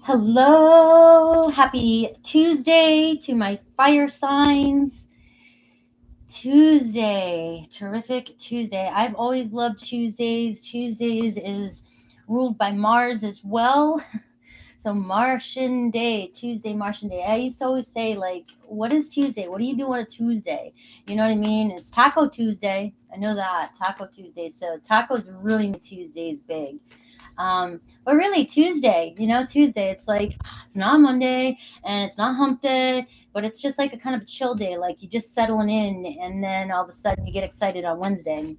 Hello, happy Tuesday to my fire signs. Tuesday, terrific Tuesday. I've always loved Tuesdays. Tuesdays is ruled by Mars as well. So Martian day, Tuesday, Martian day. I used to always say, like, what is Tuesday? What do you do on a Tuesday? You know what I mean? It's Taco Tuesday. I know that, Taco Tuesday. So tacos really make Tuesdays big. But really Tuesday, Tuesday, it's like it's not Monday and it's not hump day, but it's just like a kind of a chill day. Like you just settling in, and then all of a sudden you get excited on Wednesday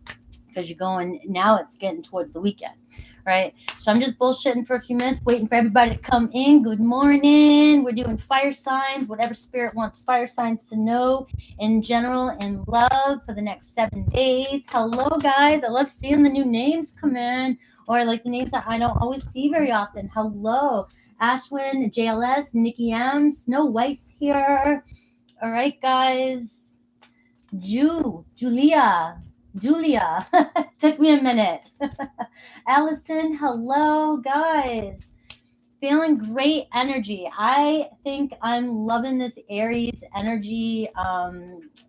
because you're going, now it's getting towards the weekend, right? So I'm just bullshitting for a few minutes, waiting for everybody to come in. Good morning. We're doing fire signs, whatever spirit wants fire signs to know in general in love for the next 7 days. Hello, guys. I love seeing the new names come in, or like the names that I don't always see very often. Hello, Ashwin, JLS, Nikki M, Snow White's here. All right, guys. Julia. Took me a minute. Allison, hello, guys. Feeling great energy. I think I'm loving this Aries energy. I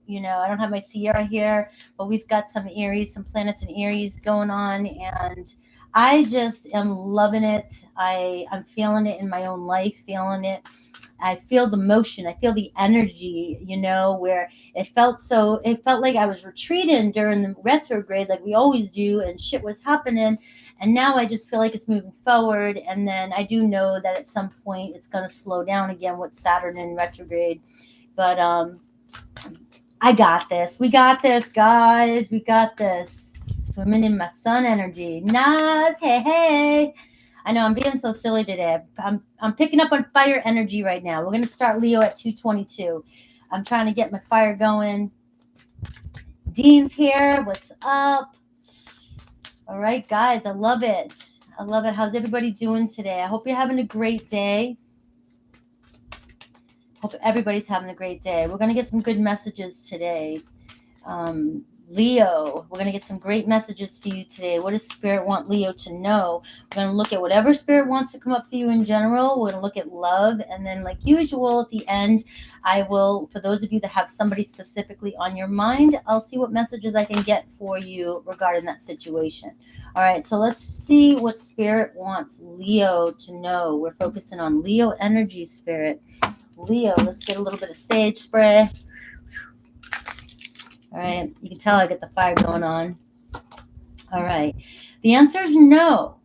don't have my Sierra here, but we've got some Aries, some planets in Aries going on, and I just am loving it. I'm feeling it in my own life, feeling it. I feel the motion. I feel the energy, where it felt like I was retreating during the retrograde, like we always do, and shit was happening. And now I just feel like it's moving forward. And then I do know that at some point it's going to slow down again with Saturn in retrograde. But I got this. We got this, guys. We got this. Swimming in my sun energy. Nas, hey. I know I'm being so silly today. I'm picking up on fire energy right now. We're going to start Leo at 2:22. I'm trying to get my fire going. Dean's here. What's up? All right, guys. I love it. How's everybody doing today? I hope you're having a great day. Hope everybody's having a great day. We're going to get some good messages today. Leo, we're going to get some great messages for you today. What does Spirit want Leo to know? We're going to look at whatever Spirit wants to come up for you in general. We're going to look at love. And then, like usual, at the end, I will, for those of you that have somebody specifically on your mind, I'll see what messages I can get for you regarding that situation. All right, so let's see what Spirit wants Leo to know. We're focusing on Leo energy, Spirit. Leo, let's get a little bit of sage spray. All right, you can tell I get the fire going on. All right, the answer is no.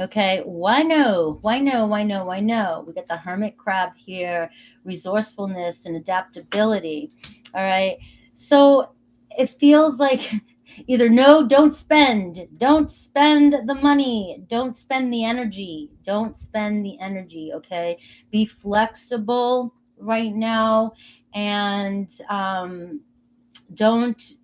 Okay, why no? Why no? We got the hermit crab here, resourcefulness and adaptability. All right, so it feels like either no, don't spend the money, don't spend the energy, okay? Be flexible right now, and don't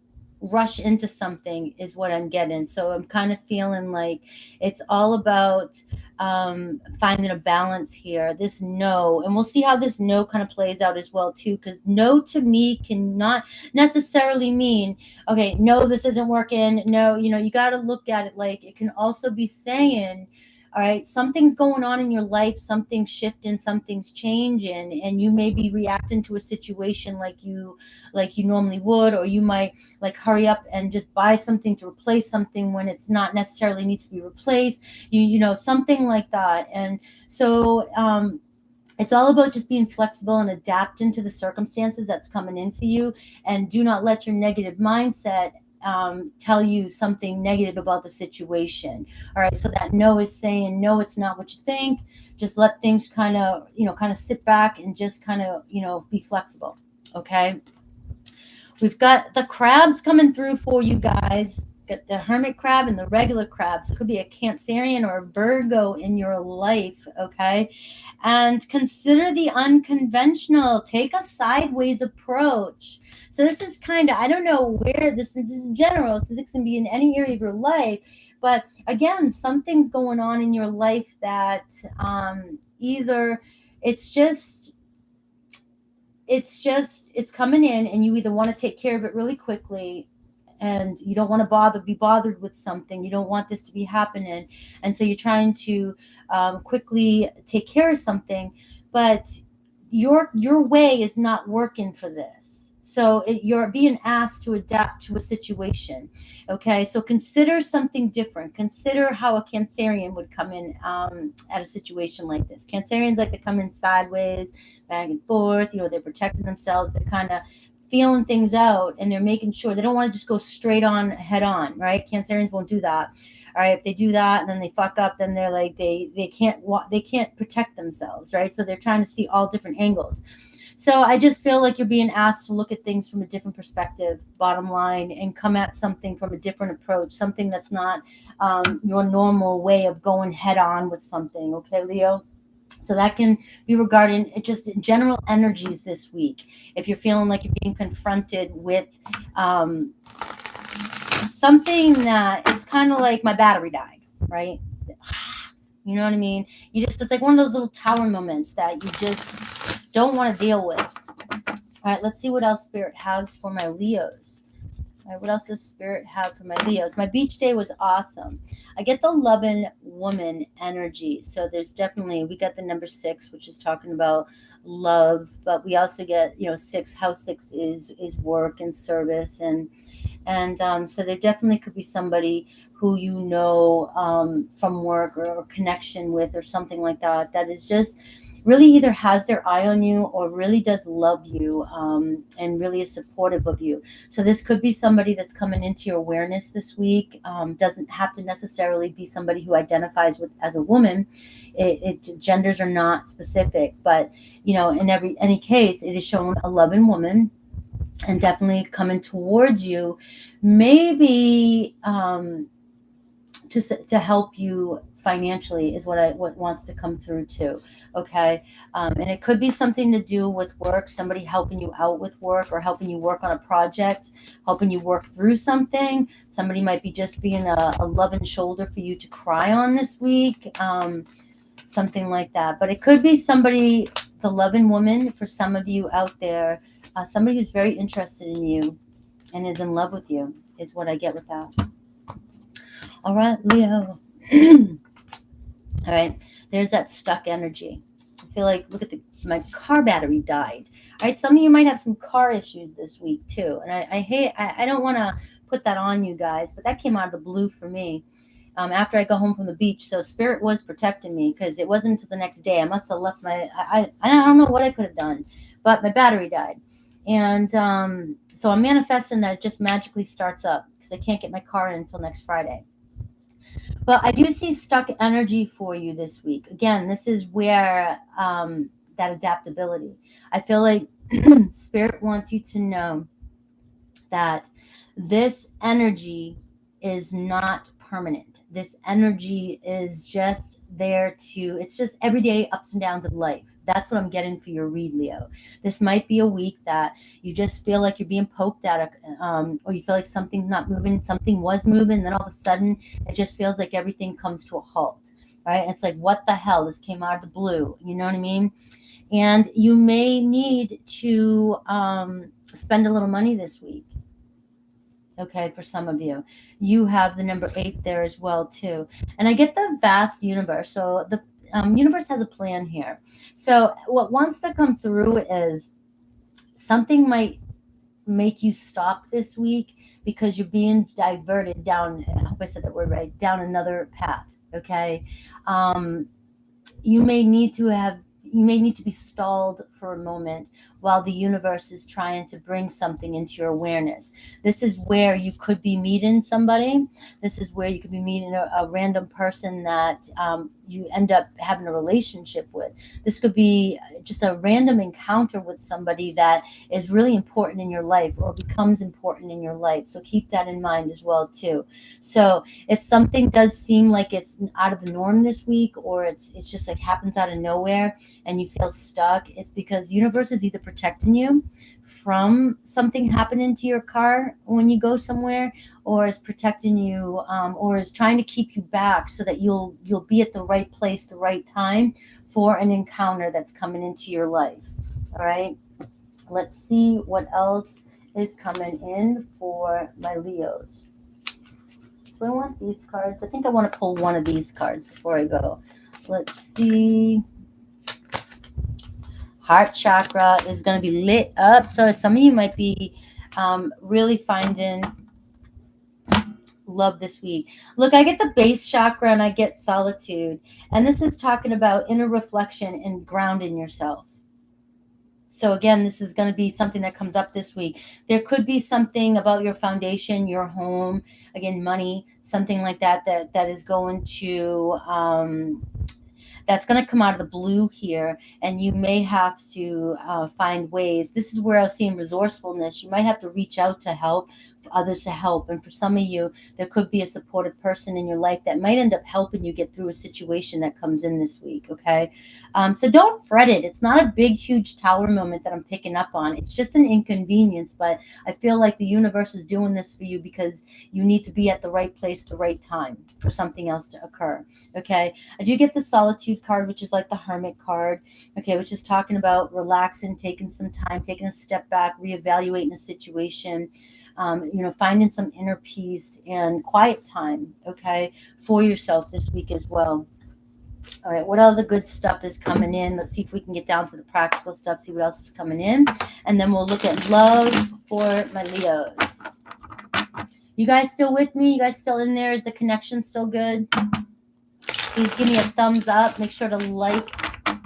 rush into something is what I'm getting. So I'm kind of feeling like it's all about finding a balance here. This no, and we'll see how this no kind of plays out as well too, because no to me cannot necessarily mean, okay, no, this isn't working. No, you got to look at it like it can also be saying, all right, something's going on in your life, something's shifting, something's changing, and you may be reacting to a situation like you normally would, or you might like hurry up and just buy something to replace something when it's not necessarily needs to be replaced, something like that. And so it's all about just being flexible and adapting to the circumstances that's coming in for you, and do not let your negative mindset tell you something negative about the situation. All right, so that no is saying no, it's not what you think. Just let things kind of sit back and just kind of be flexible. Okay, we've got the crabs coming through for you guys. Got the hermit crab and the regular crabs. It could be a Cancerian or a Virgo in your life, okay? And consider the unconventional. Take a sideways approach. So this is kind of, I don't know where this is general, so this can be in any area of your life. But again, something's going on in your life that either it's coming in and you either want to take care of it really quickly, and you don't want to be bothered with something. You don't want this to be happening. And so you're trying to quickly take care of something, but your way is not working for this. So you're being asked to adapt to a situation. Okay, so consider something different. Consider how a Cancerian would come in at a situation like this. Cancerians like to come in sideways, back and forth. They're protecting themselves. They're kind of feeling things out, and they're making sure they don't want to just go straight on, head on, right? Cancerians won't do that. All right, if they do that and then they fuck up, then they're like they can't protect themselves, right? So they're trying to see all different angles. So I just feel like you're being asked to look at things from a different perspective, bottom line, and come at something from a different approach, something that's not your normal way of going head on with something. Okay, Leo? So that can be regarding just general energies this week. If you're feeling like you're being confronted with something that it's kind of like my battery died, right? You know what I mean? It's like one of those little tower moments that you just don't want to deal with. All right, let's see what else Spirit has for my Leos. All right, what else does Spirit have for my Leos? My beach day was awesome. I get the loving woman energy. So there's definitely, we got the number 6, which is talking about love, but we also get, 6, house 6 is work and service. And so there definitely could be somebody who from work or connection with or something like that, that is just really either has their eye on you or really does love you and really is supportive of you. So this could be somebody that's coming into your awareness this week. Doesn't have to necessarily be somebody who identifies with as a woman. Genders are not specific, but in any case, it is shown a loving woman and definitely coming towards you, maybe to help you financially is what wants to come through too. Okay, and it could be something to do with work, somebody helping you out with work or helping you work on a project, helping you work through something. Somebody might be just being a loving shoulder for you to cry on this week, something like that. But it could be somebody, the loving woman for some of you out there, somebody who's very interested in you and is in love with you is what I get with that. All right, Leo. All right, there's that stuck energy. I feel like, look at my car battery died. All right, some of you might have some car issues this week too. And I don't want to put that on you guys, but that came out of the blue for me. After I go home from the beach. So Spirit was protecting me because it wasn't until the next day. I must have left I don't know what I could have done, but my battery died. And so I'm manifesting that it just magically starts up because I can't get my car in until next Friday. But I do see stuck energy for you this week. Again, this is where that adaptability. I feel like Spirit wants you to know that this energy is not permanent. This energy is just there it's just everyday ups and downs of life. That's what I'm getting for your read, Leo. This might be a week that you just feel like you're being poked at, or you feel like something's not moving, something was moving, and then all of a sudden it just feels like everything comes to a halt, right? It's like, what the hell? This came out of the blue. You know what I mean? And you may need to spend a little money this week. Okay, for some of you. You have the number 8 there as well, too. And I get the vast universe. So the universe has a plan here. So what wants to come through is something might make you stop this week because you're being diverted down, I hope I said that word right, down another path, okay? You may need to be stalled for a moment while the universe is trying to bring something into your awareness. This is where you could be meeting somebody. This is where you could be meeting a random person that you end up having a relationship with. This could be just a random encounter with somebody that is really important in your life or becomes important in your life. So keep that in mind as well too. So if something does seem like it's out of the norm this week, or it's just like happens out of nowhere and you feel stuck, it's because the universe is either protecting you from something happening to your car when you go somewhere, or is protecting you, or is trying to keep you back so that you'll be at the right place, the right time for an encounter that's coming into your life. All right. Let's see what else is coming in for my Leos? Do I want these cards? I think I want to pull one of these cards before I go. Let's see. Heart chakra is going to be lit up. So some of you might be really finding love this week. Look, I get the base chakra and I get solitude. And this is talking about inner reflection and grounding yourself. So again, this is going to be something that comes up this week. There could be something about your foundation, your home, again, money, something like that that is going to that's going to come out of the blue here, and you may have to find ways. This is where I was seeing resourcefulness. You might have to reach out to help, for others to help. And for some of you, there could be a supportive person in your life that might end up helping you get through a situation that comes in this week, okay? So don't fret it. It's not a big, huge tower moment that I'm picking up on. It's just an inconvenience, but I feel like the universe is doing this for you because you need to be at the right place at the right time for something else to occur, okay? I do get the solitude card, which is like the hermit card, okay, which is talking about relaxing, taking some time, taking a step back, reevaluating the situation, finding some inner peace and quiet time, okay, for yourself this week as well. All right, what other good stuff is coming in? Let's see if we can get down to the practical stuff, see what else is coming in, and then we'll look at love for my Leos. You guys still with me? You guys still in there? Is the connection still good? Please give me a thumbs up. Make sure to like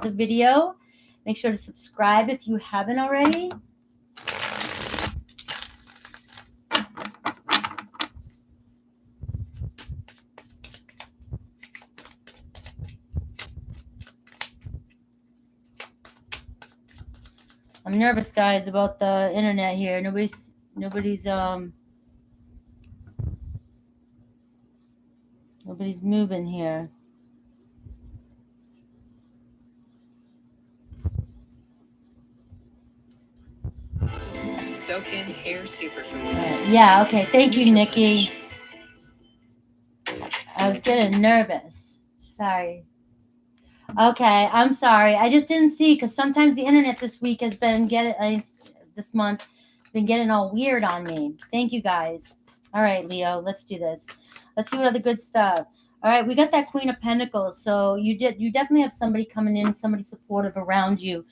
the video. Make sure to subscribe if you haven't already. I'm nervous, guys, about the internet here. Nobody's moving here. Soak in hair superfoods. Yeah, okay. Thank you, Nikki. I was getting nervous. Sorry. Okay, I'm sorry. I just didn't see, because sometimes the internet this week has been this month been getting all weird on me. Thank you, guys. All right, Leo, let's do this. Let's see what other good stuff. All right, we got that Queen of Pentacles. So you definitely have somebody coming in, somebody supportive around you,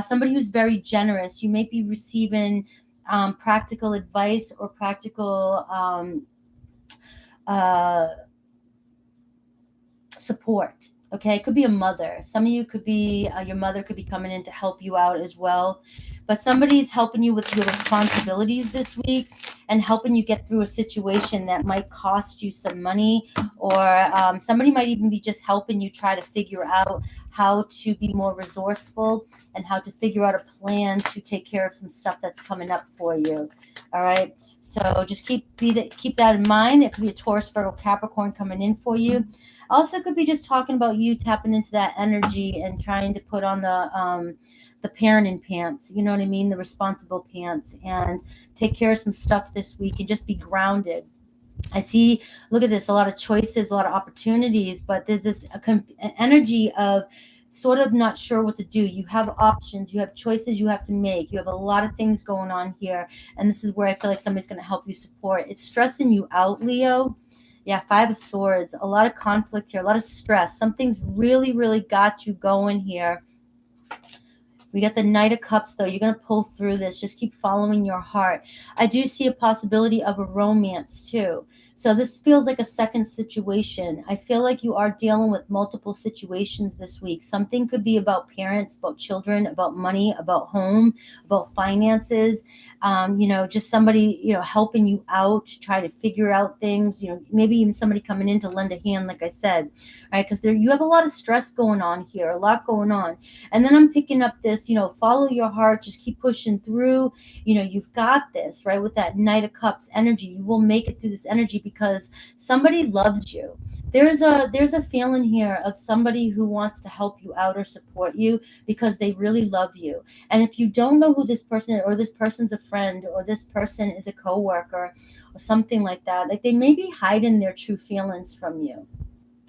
somebody who's very generous. You may be receiving practical advice or practical support. Okay, it could be a mother. Some of you could be, your mother could be coming in to help you out as well. But somebody's helping you with your responsibilities this week and helping you get through a situation that might cost you some money, or somebody might even be just helping you try to figure out how to be more resourceful and how to figure out a plan to take care of some stuff that's coming up for you. All right. So just keep that in mind. It could be a Taurus, Virgo, Capricorn coming in for you. Also could be just talking about you tapping into that energy and trying to put on the parenting pants, you know what I mean? The responsible pants, and take care of some stuff this week and just be grounded. I see, look at this, a lot of choices, a lot of opportunities, but there's this energy of sort of not sure what to do. You have options, you have choices you have to make. You have a lot of things going on here. And this is where I feel like somebody's going to help you support. It's stressing you out, Leo. Yeah, Five of Swords, a lot of conflict here, a lot of stress. Something's really, really got you going here. We got the Knight of Cups, though. You're going to pull through this. Just keep following your heart. I do see a possibility of a romance, too. So this feels like a second situation. I feel like you are dealing with multiple situations this week. Something could be about parents, about children, about money, about home, about finances. Just somebody, helping you out to try to figure out things. Maybe even somebody coming in to lend a hand, like I said, right? Because you have a lot of stress going on here, a lot going on. And then I'm picking up this, follow your heart, just keep pushing through. You've got this, right? With that Knight of Cups energy, you will make it through this energy because somebody loves you. There's a feeling here of somebody who wants to help you out or support you because they really love you. And if you don't know who this person is, or this person's a friend, or this person is a coworker or something like that, like they may be hiding their true feelings from you.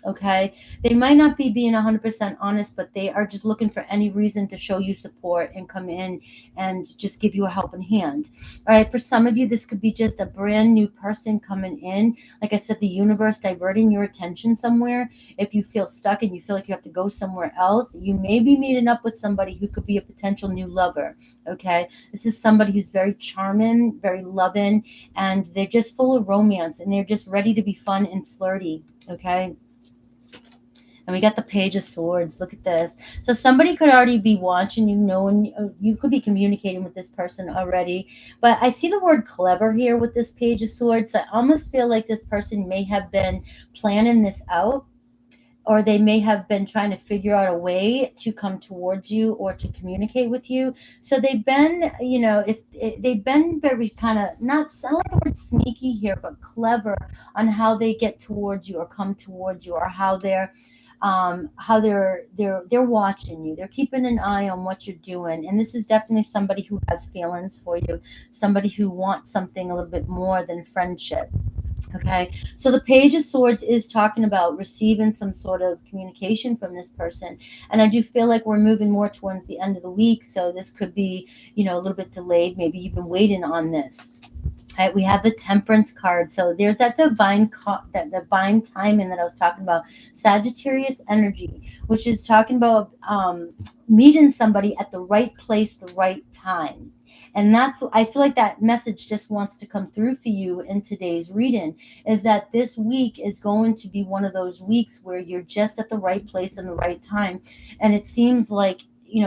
Okay, they might not be being 100% honest, but they are just looking for any reason to show you support and come in and just give you a helping hand. All right, for some of you, this could be just a brand new person coming in. Like I said, the universe diverting your attention somewhere. If you feel stuck and you feel like you have to go somewhere else, you may be meeting up with somebody who could be a potential new lover. Okay, this is somebody who's very charming, very loving, and they're just full of romance, and they're just ready to be fun and flirty. Okay, and we got the Page of Swords. Look at this. So somebody could already be watching you, knowing you could be communicating with this person already. But I see the word clever here with this Page of Swords. So I almost feel like this person may have been planning this out, or they may have been trying to figure out a way to come towards you or to communicate with you. So they've been, if they've been very kind of, not, I like the word sneaky here, but clever on how they get towards you or come towards you, or how they're watching you. They're keeping an eye on what you're doing. And this is definitely somebody who has feelings for you, somebody who wants something a little bit more than friendship. Okay, so the Page of Swords is talking about receiving some sort of communication from this person. And I do feel like we're moving more towards the end of the week. So this could be, a little bit delayed. Maybe you've been waiting on this. Right, we have the Temperance card. So there's that that divine timing that I was talking about. Sagittarius energy, which is talking about meeting somebody at the right place, the right time. And I feel like that message just wants to come through for you in today's reading, is that this week is going to be one of those weeks where you're just at the right place and the right time. And it seems like,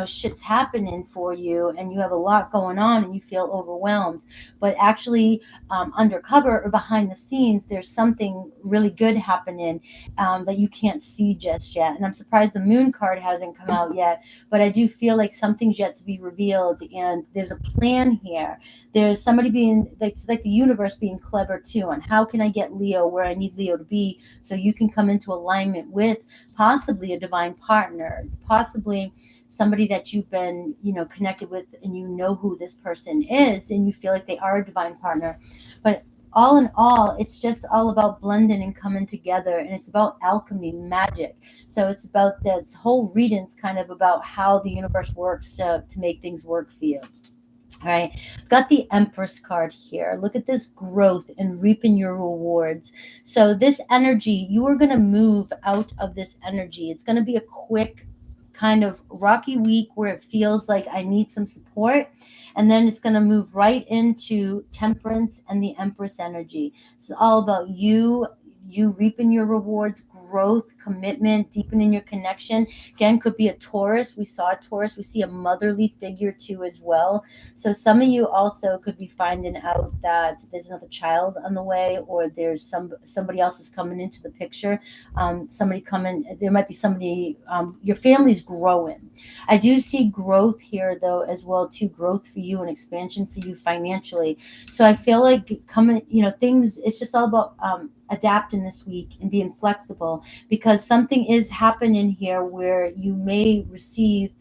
shit's happening for you and you have a lot going on and you feel overwhelmed. But actually, undercover or behind the scenes, there's something really good happening that you can't see just yet. And I'm surprised the Moon card hasn't come out yet, but I do feel like something's yet to be revealed, and there's a plan here. There's somebody being like the universe being clever too on how can I get Leo where I need Leo to be, so you can come into alignment with possibly a divine partner, possibly somebody that you've been, connected with, and you know who this person is and you feel like they are a divine partner. But all in all, it's just all about blending and coming together, and it's about alchemy, magic. So it's about this whole reading's kind of about how the universe works to make things work for you. All right, got the Empress card here. Look at this growth and reaping your rewards. So this energy, you are going to move out of this energy. It's going to be a quick kind of rocky week where it feels like I need some support. And then it's going to move right into Temperance and the Empress energy. It's all about you reaping your rewards, growth, commitment, deepening your connection. Again, could be a Taurus. We saw a Taurus. We see a motherly figure too as well. So some of you also could be finding out that there's another child on the way, or there's somebody else is coming into the picture. Somebody coming. There might be somebody. Your family's growing. I do see growth here though as well too. Growth for you and expansion for you financially. So I feel like coming. Things. It's just all about adapting this week and being flexible, because something is happening here where you may receive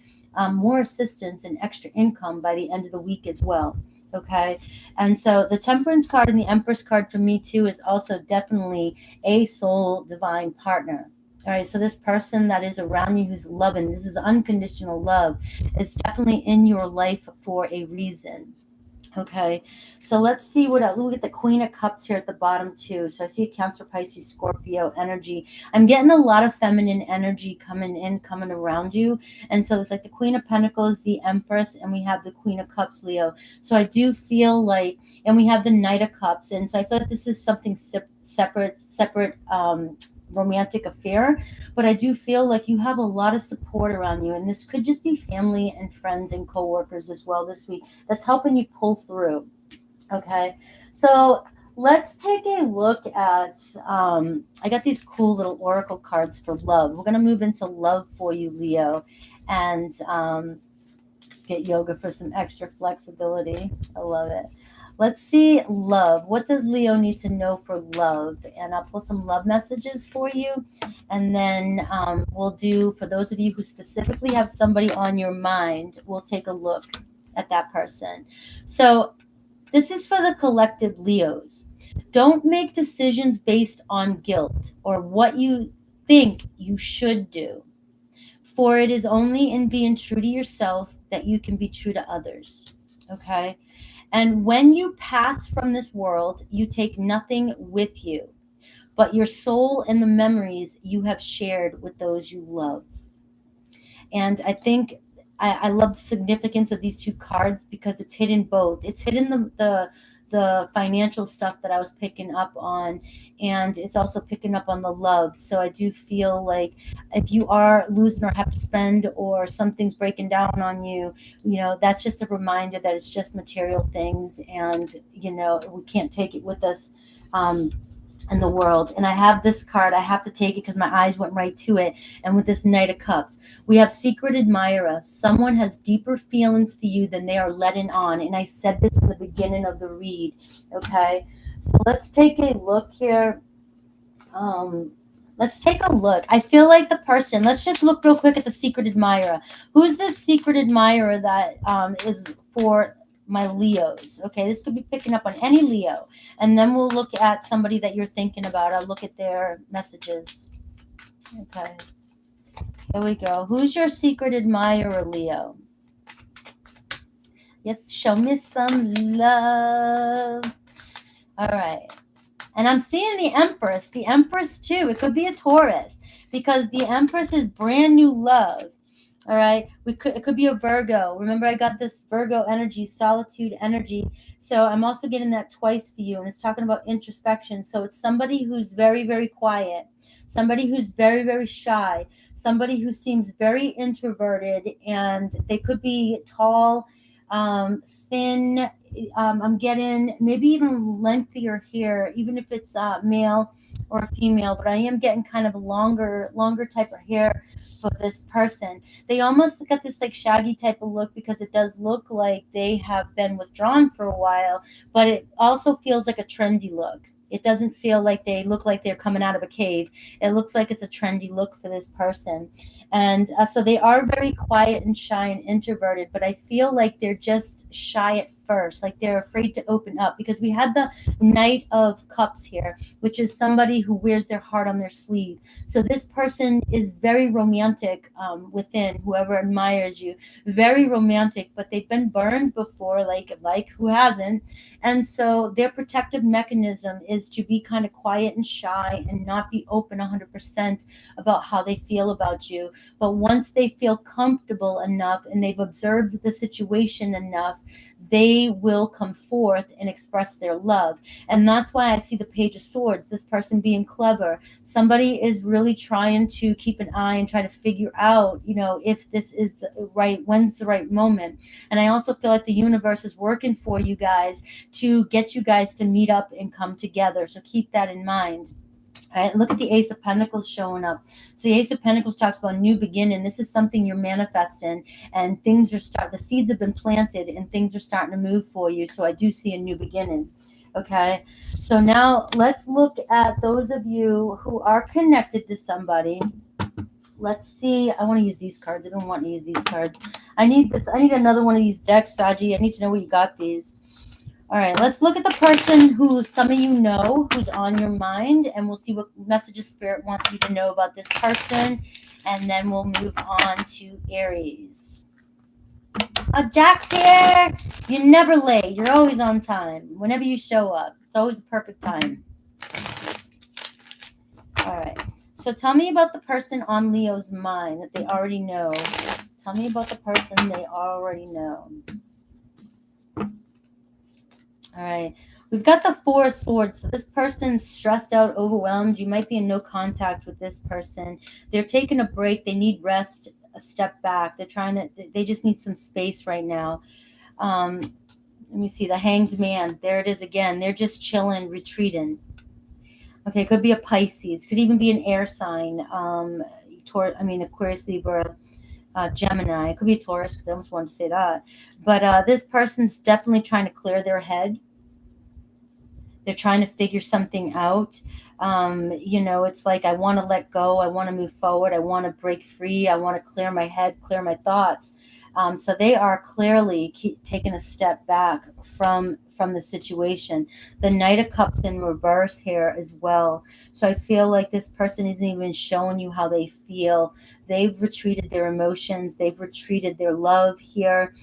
more assistance and extra income by the end of the week as well. Okay, and so the Temperance card and the Empress card for me too is also definitely a soul divine partner. All right, so this person that is around you who's loving, this is unconditional love, is definitely in your life for a reason. Okay, so let's see what else. Look at the Queen of Cups here at the bottom too. So I see a Cancer, Pisces, Scorpio energy. I'm getting a lot of feminine energy coming around you. And so it's like the Queen of Pentacles, the Empress, and we have the Queen of Cups, Leo. So I do feel like, and we have the Knight of Cups. And so I feel like this is something separate, romantic affair, but I do feel like you have a lot of support around you, and this could just be family and friends and coworkers as well this week that's helping you pull through. Okay, so let's take a look at I got these cool little oracle cards for love. We're going to move into love for you, Leo, and get yoga for some extra flexibility. I love it. Let's see love. What does Leo need to know for love? And I'll pull some love messages for you. And then we'll do, for those of you who specifically have somebody on your mind, we'll take a look at that person. So this is for the collective Leos. Don't make decisions based on guilt or what you think you should do. For it is only in being true to yourself that you can be true to others. Okay? And when you pass from this world, you take nothing with you but your soul and the memories you have shared with those you love. And I think I love the significance of these two cards because it's hidden both. It's hidden the financial stuff that I was picking up on, and it's also picking up on the love. So I do feel like if you are losing or have to spend or something's breaking down on you, that's just a reminder that it's just material things, and we can't take it with us. In the world. And I have this card. I have to take it because my eyes went right to it. And with this Knight of Cups, we have secret admirer. Someone has deeper feelings for you than they are letting on. And I said this in the beginning of the read. Okay. So let's take a look here. Let's take a look. I feel like the person, let's just look real quick at the secret admirer. Who's this secret admirer that is for my Leos? Okay, this could be picking up on any Leo. And then we'll look at somebody that you're thinking about. I'll look at their messages. Okay, here we go. Who's your secret admirer, Leo? Yes, show me some love. All right. And I'm seeing the Empress. The Empress, too. It could be a Taurus because the Empress is brand new love. All right. It could be a Virgo. Remember, I got this Virgo energy, solitude energy. So I'm also getting that twice for you. And it's talking about introspection. So it's somebody who's very, very quiet, somebody who's very, very shy, somebody who seems very introverted, and they could be tall, thin. I'm getting maybe even lengthier hair, even if it's male or female, but I am getting kind of a longer type of hair for this person. They almost got this like shaggy type of look because it does look like they have been withdrawn for a while, but it also feels like a trendy look. It doesn't feel like they look like they're coming out of a cave. It looks like it's a trendy look for this person. And so they are very quiet and shy and introverted, but I feel like they're just shy at first, like they're afraid to open up, because we had the Knight of Cups here, which is somebody who wears their heart on their sleeve. So this person is very romantic within, whoever admires you, very romantic, but they've been burned before, like who hasn't? And so their protective mechanism is to be kind of quiet and shy and not be open 100% about how they feel about you. But once they feel comfortable enough and they've observed the situation enough, they will come forth and express their love. And that's why I see the Page of Swords, this person being clever. Somebody is really trying to keep an eye and try to figure out, if this is right, when's the right moment. And I also feel like the universe is working for you guys to get you guys to meet up and come together. So keep that in mind. All right, look at the Ace of Pentacles showing up. So the Ace of Pentacles talks about new beginning. This is something you're manifesting, and things are the seeds have been planted and things are starting to move for you. So I do see a new beginning. Okay, so now let's look at those of you who are connected to somebody. Let's see. I want to use these cards. I've been wanting to use these cards. I need this. I need another one of these decks, Saji. I need to know where you got these. All right, let's look at the person who some of you know, who's on your mind, and we'll see what messages Spirit wants you to know about this person, and then we'll move on to Aries. Jack's here. You're never late. You're always on time. Whenever you show up, it's always a perfect time. All right, so tell me about the person on Leo's mind that they already know. Tell me about the person they already know. All right. We've got the Four of Swords. So this person's stressed out, overwhelmed. You might be in no contact with this person. They're taking a break. They need rest, a step back. They just need some space right now. Let me see, the Hanged Man. There it is again. They're just chilling, retreating. Okay, could be a Pisces. Could even be an air sign. Aquarius, Libra, Gemini. It could be a Taurus, because I almost wanted to say that. But this person's definitely trying to clear their head. They're trying to figure something out. It's like, I want to let go. I want to move forward. I want to break free. I want to clear my head, clear my thoughts. So they are clearly taking a step back from from the situation. The Knight of Cups in reverse here as well. So I feel like this person isn't even showing you how they feel. They've retreated their emotions. They've retreated their love here.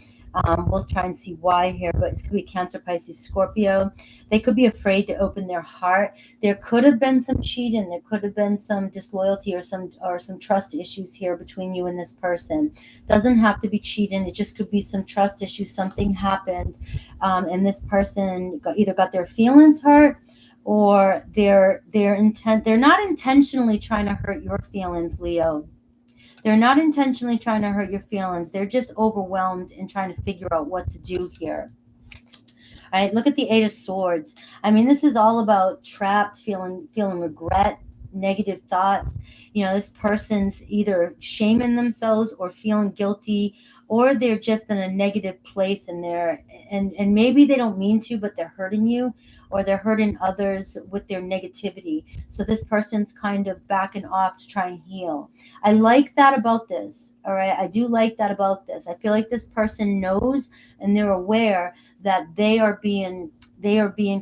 We'll try and see why here, but it's going to be Cancer, Pisces, Scorpio. They could be afraid to open their heart. There could have been some cheating. There could have been some disloyalty or some trust issues here between you and this person. Doesn't have to be cheating. It just could be some trust issues. Something happened, and this person either got their feelings hurt, or their intent. They're not intentionally trying to hurt your feelings, Leo. They're not intentionally trying to hurt your feelings. They're just overwhelmed and trying to figure out what to do here. All right, look at the Eight of Swords. I mean, this is all about trapped, feeling regret, negative thoughts. You know, this person's either shaming themselves or feeling guilty, or they're just in a negative place in there. And maybe they don't mean to, but they're hurting you, or they're hurting others with their negativity. So this person's kind of backing off to try and heal. I like that about this. All right. I do like that about this. I feel like this person knows and they're aware that they are being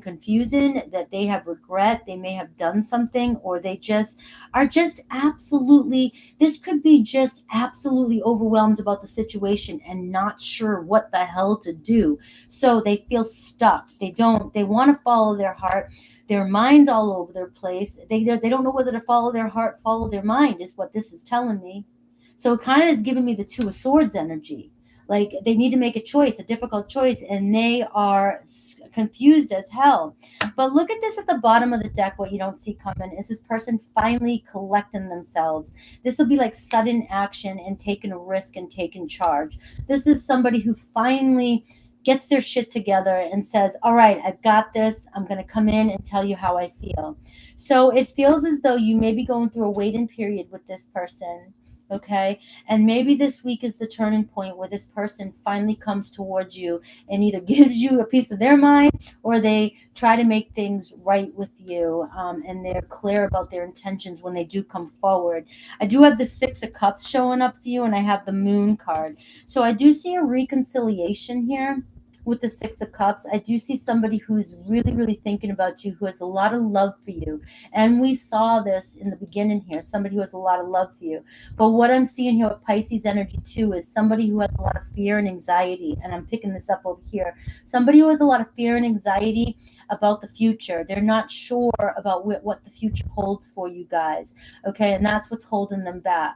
confusing, that they have regret, they may have done something, or they just are just absolutely, this could be just absolutely overwhelmed about the situation and not sure what the hell to do. So they feel stuck. They want to follow their heart. Their mind's all over their place. They don't know whether to follow their heart, follow their mind, is what this is telling me. So it kind of is giving me the Two of Swords energy. Like they need to make a choice, a difficult choice, and they are confused as hell. But look at this at the bottom of the deck. What you don't see coming is this person finally collecting themselves. This will be like sudden action and taking a risk and taking charge. This is somebody who finally gets their shit together and says, all right, I've got this. I'm going to come in and tell you how I feel. So it feels as though you may be going through a waiting period with this person. Okay. And maybe this week is the turning point where this person finally comes towards you and either gives you a piece of their mind, or they try to make things right with you. And they're clear about their intentions when they do come forward. I do have the Six of Cups showing up for you, and I have the Moon card. So I do see a reconciliation here. With the Six of Cups, I do see somebody who's really, really thinking about you, who has a lot of love for you. And we saw this in the beginning here, somebody who has a lot of love for you. But what I'm seeing here with Pisces energy too is somebody who has a lot of fear and anxiety. And I'm picking this up over here. Somebody who has a lot of fear and anxiety about the future. They're not sure about what the future holds for you guys. Okay, and that's what's holding them back.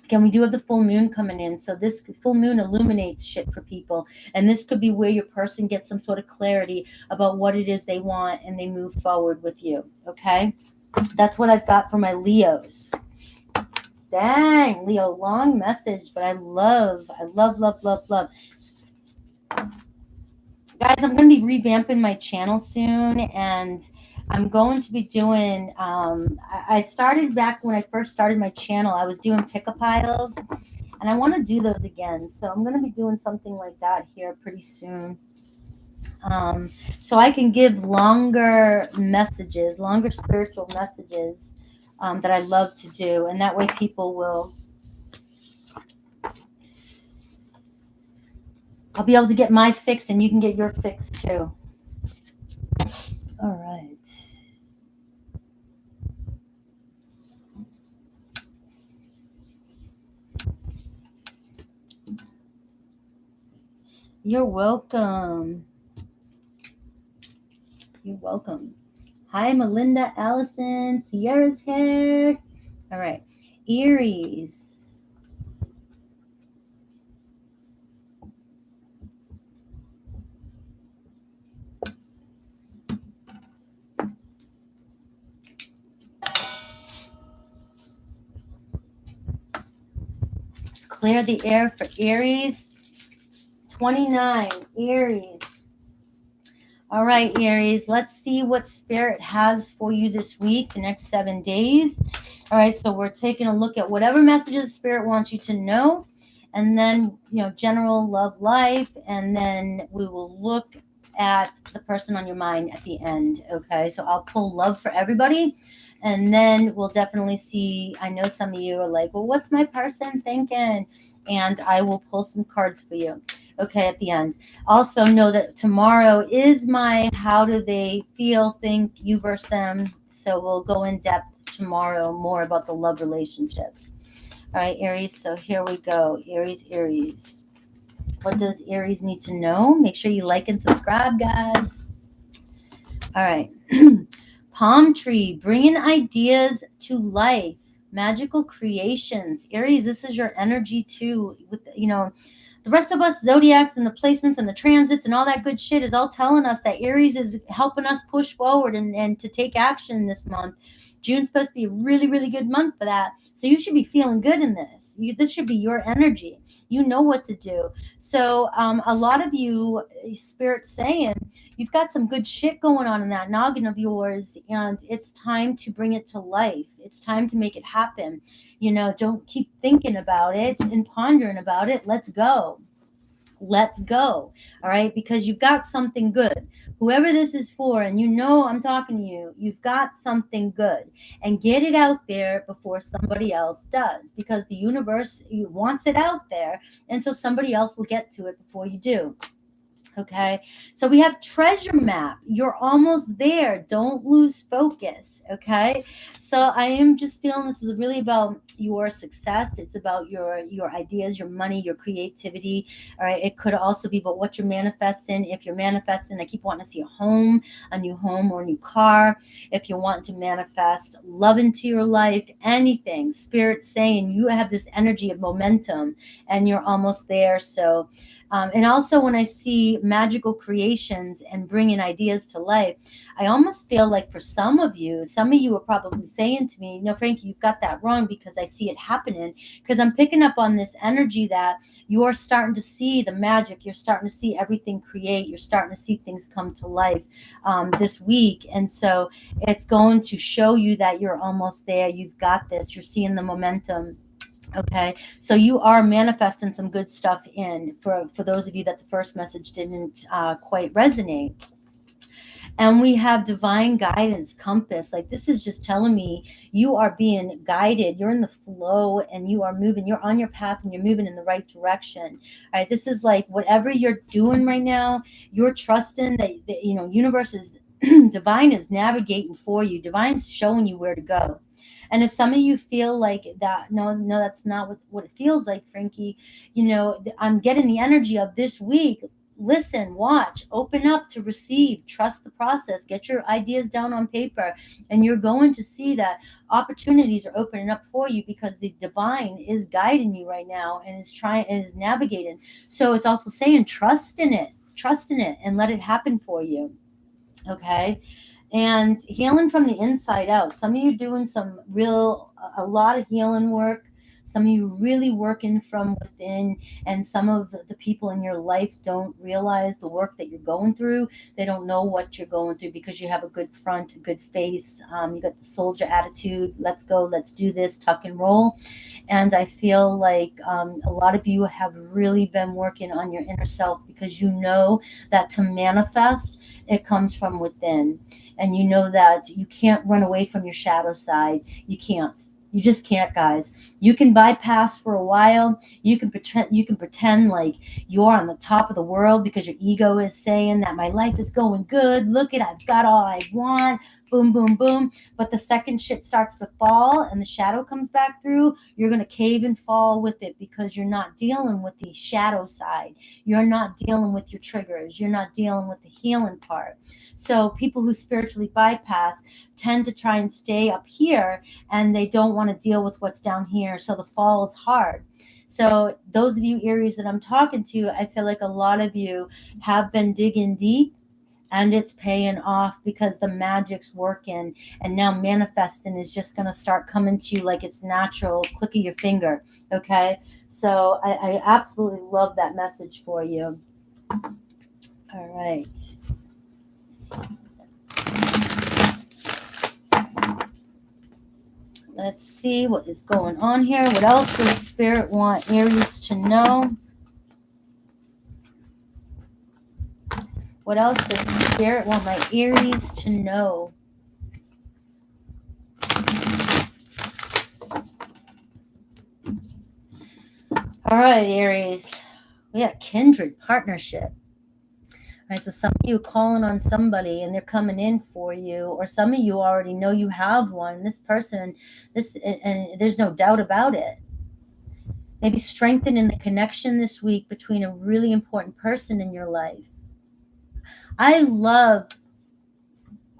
Again, we do have the full moon coming in. So this full moon illuminates shit for people. And this could be where your person gets some sort of clarity about what it is they want and they move forward with you. Okay? That's what I've got for my Leos. Dang, Leo, long message, but I love. Guys, I'm going to be revamping my channel soon, and I'm going to be doing, I started back when I first started my channel, I was doing pick-a piles, and I want to do those again. So I'm going to be doing something like that here pretty soon. So I can give longer messages, longer spiritual messages that I love to do. And that way people will, I'll be able to get my fix and you can get your fix too. All right. You're welcome. You're welcome. Hi, Melinda, Allison, Sierra's here. All right. Aries. Let's clear the air for Aries. 29, Aries. All right, Aries, let's see what Spirit has for you this week, the next 7 days. All right, so we're taking a look at whatever messages Spirit wants you to know, and then, general love life, and then we will look at the person on your mind at the end, okay? So I'll pull love for everybody, and then we'll definitely see, I know some of you are like, well, what's my person thinking? And I will pull some cards for you. Okay, at the end. Also know that tomorrow is my how do they feel, think, you versus them. So we'll go in depth tomorrow more about the love relationships. All right, Aries. So here we go. Aries. What does Aries need to know? Make sure you like and subscribe, guys. All right. Palm tree, bringing ideas to life. Magical creations. Aries, this is your energy too. With, the rest of us, zodiacs and the placements and the transits and all that good shit is all telling us that Aries is helping us push forward and to take action this month. June's supposed to be a really, really good month for that. So you should be feeling good in this. This should be your energy. You know what to do. So a lot of you, Spirit's saying, you've got some good shit going on in that noggin of yours, and it's time to bring it to life. It's time to make it happen. Don't keep thinking about it and pondering about it. Let's go. All right, because you've got something good. Whoever this is for, and I'm talking to you, you've got something good, and get it out there before somebody else does, because the universe wants it out there, and so somebody else will get to it before you do. Okay, so we have treasure map. You're almost there. Don't lose focus. Okay, so I am just feeling this is really about your success. It's about your ideas, your money, your creativity. All right, it could also be about what you're manifesting. If you're manifesting, I keep wanting to see a new home or a new car. If you want to manifest love into your life, anything, Spirit's saying you have this energy of momentum and you're almost there. So and also when I see magical creations and bringing ideas to life, I almost feel like for some of you are probably saying to me, no, Frankie, you've got that wrong, because I see it happening, because I'm picking up on this energy that you're starting to see the magic. You're starting to see everything create. You're starting to see things come to life this week. And so it's going to show you that you're almost there. You've got this. You're seeing the momentum. Okay, so you are manifesting some good stuff in for those of you that the first message didn't quite resonate. And we have divine guidance, compass. Like, this is just telling me you are being guided. You're in the flow and you are moving. You're on your path and you're moving in the right direction. All right, this is like whatever you're doing right now, you're trusting that universe is divine is navigating for you. Divine's showing you where to go. And if some of you feel like that, no, that's not what it feels like, Frankie. I'm getting the energy of this week. Listen, watch, open up to receive, trust the process, get your ideas down on paper, and you're going to see that opportunities are opening up for you, because the divine is guiding you right now and is navigating. So it's also saying trust in it, and let it happen for you. Okay, and healing from the inside out. Some of you doing a lot of healing work. Some of you really working from within, and some of the people in your life don't realize the work that you're going through. They don't know what you're going through, because you have a good front, a good face. You got the soldier attitude. Let's go, let's do this, tuck and roll. And I feel like a lot of you have really been working on your inner self, because you know that to manifest, it comes from within. And you know that you can't run away from your shadow side. You can't. You just can't, guys. You can bypass for a while. You can pretend like you're on the top of the world, because your ego is saying that my life is going good. Look at, I've got all I want. Boom, boom, boom. But the second shit starts to fall and the shadow comes back through, you're going to cave and fall with it, because you're not dealing with the shadow side. You're not dealing with your triggers. You're not dealing with the healing part. So people who spiritually bypass tend to try and stay up here, and they don't want to deal with what's down here. So the fall is hard. So those of you Aries that I'm talking to, I feel like a lot of you have been digging deep, and it's paying off, because the magic's working, and now manifesting is just going to start coming to you like it's natural, click of your finger. Okay, so I absolutely love that message for you. All right. Let's see what is going on here. What else does Spirit want Aries to know? What else does Spirit want my Aries to know? All right, Aries. Yeah, kindred partnership. Right, so some of you calling on somebody and they're coming in for you, or some of you already know you have one. This person, and there's no doubt about it. Maybe strengthening the connection this week between a really important person in your life. I love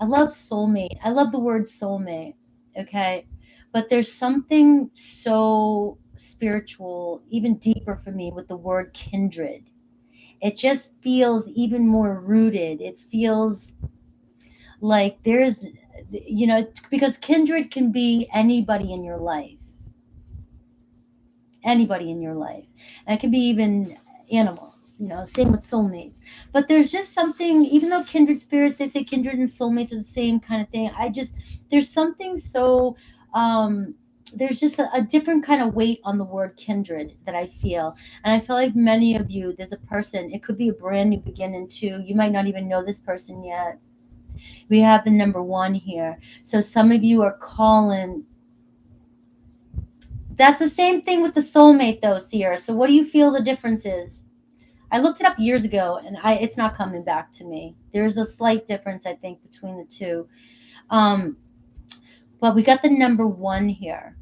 soulmate. I love the word soulmate. Okay, but there's something so spiritual, even deeper for me, with the word kindred. It just feels even more rooted. It feels like there's, because kindred can be anybody in your life, anybody in your life, and it can be even animals. Same with soulmates. But there's just something, even though kindred spirits, they say kindred and soulmates are the same kind of thing. There's something so, there's just a different kind of weight on the word kindred that I feel. And I feel like many of you, there's a person, it could be a brand new beginning too. You might not even know this person yet. We have the number 1 here. So some of you are calling. That's the same thing with the soulmate though, Sierra. So what do you feel the difference is? I looked it up years ago and it's not coming back to me. There's a slight difference, I think, between the two. But we got the number 1 here.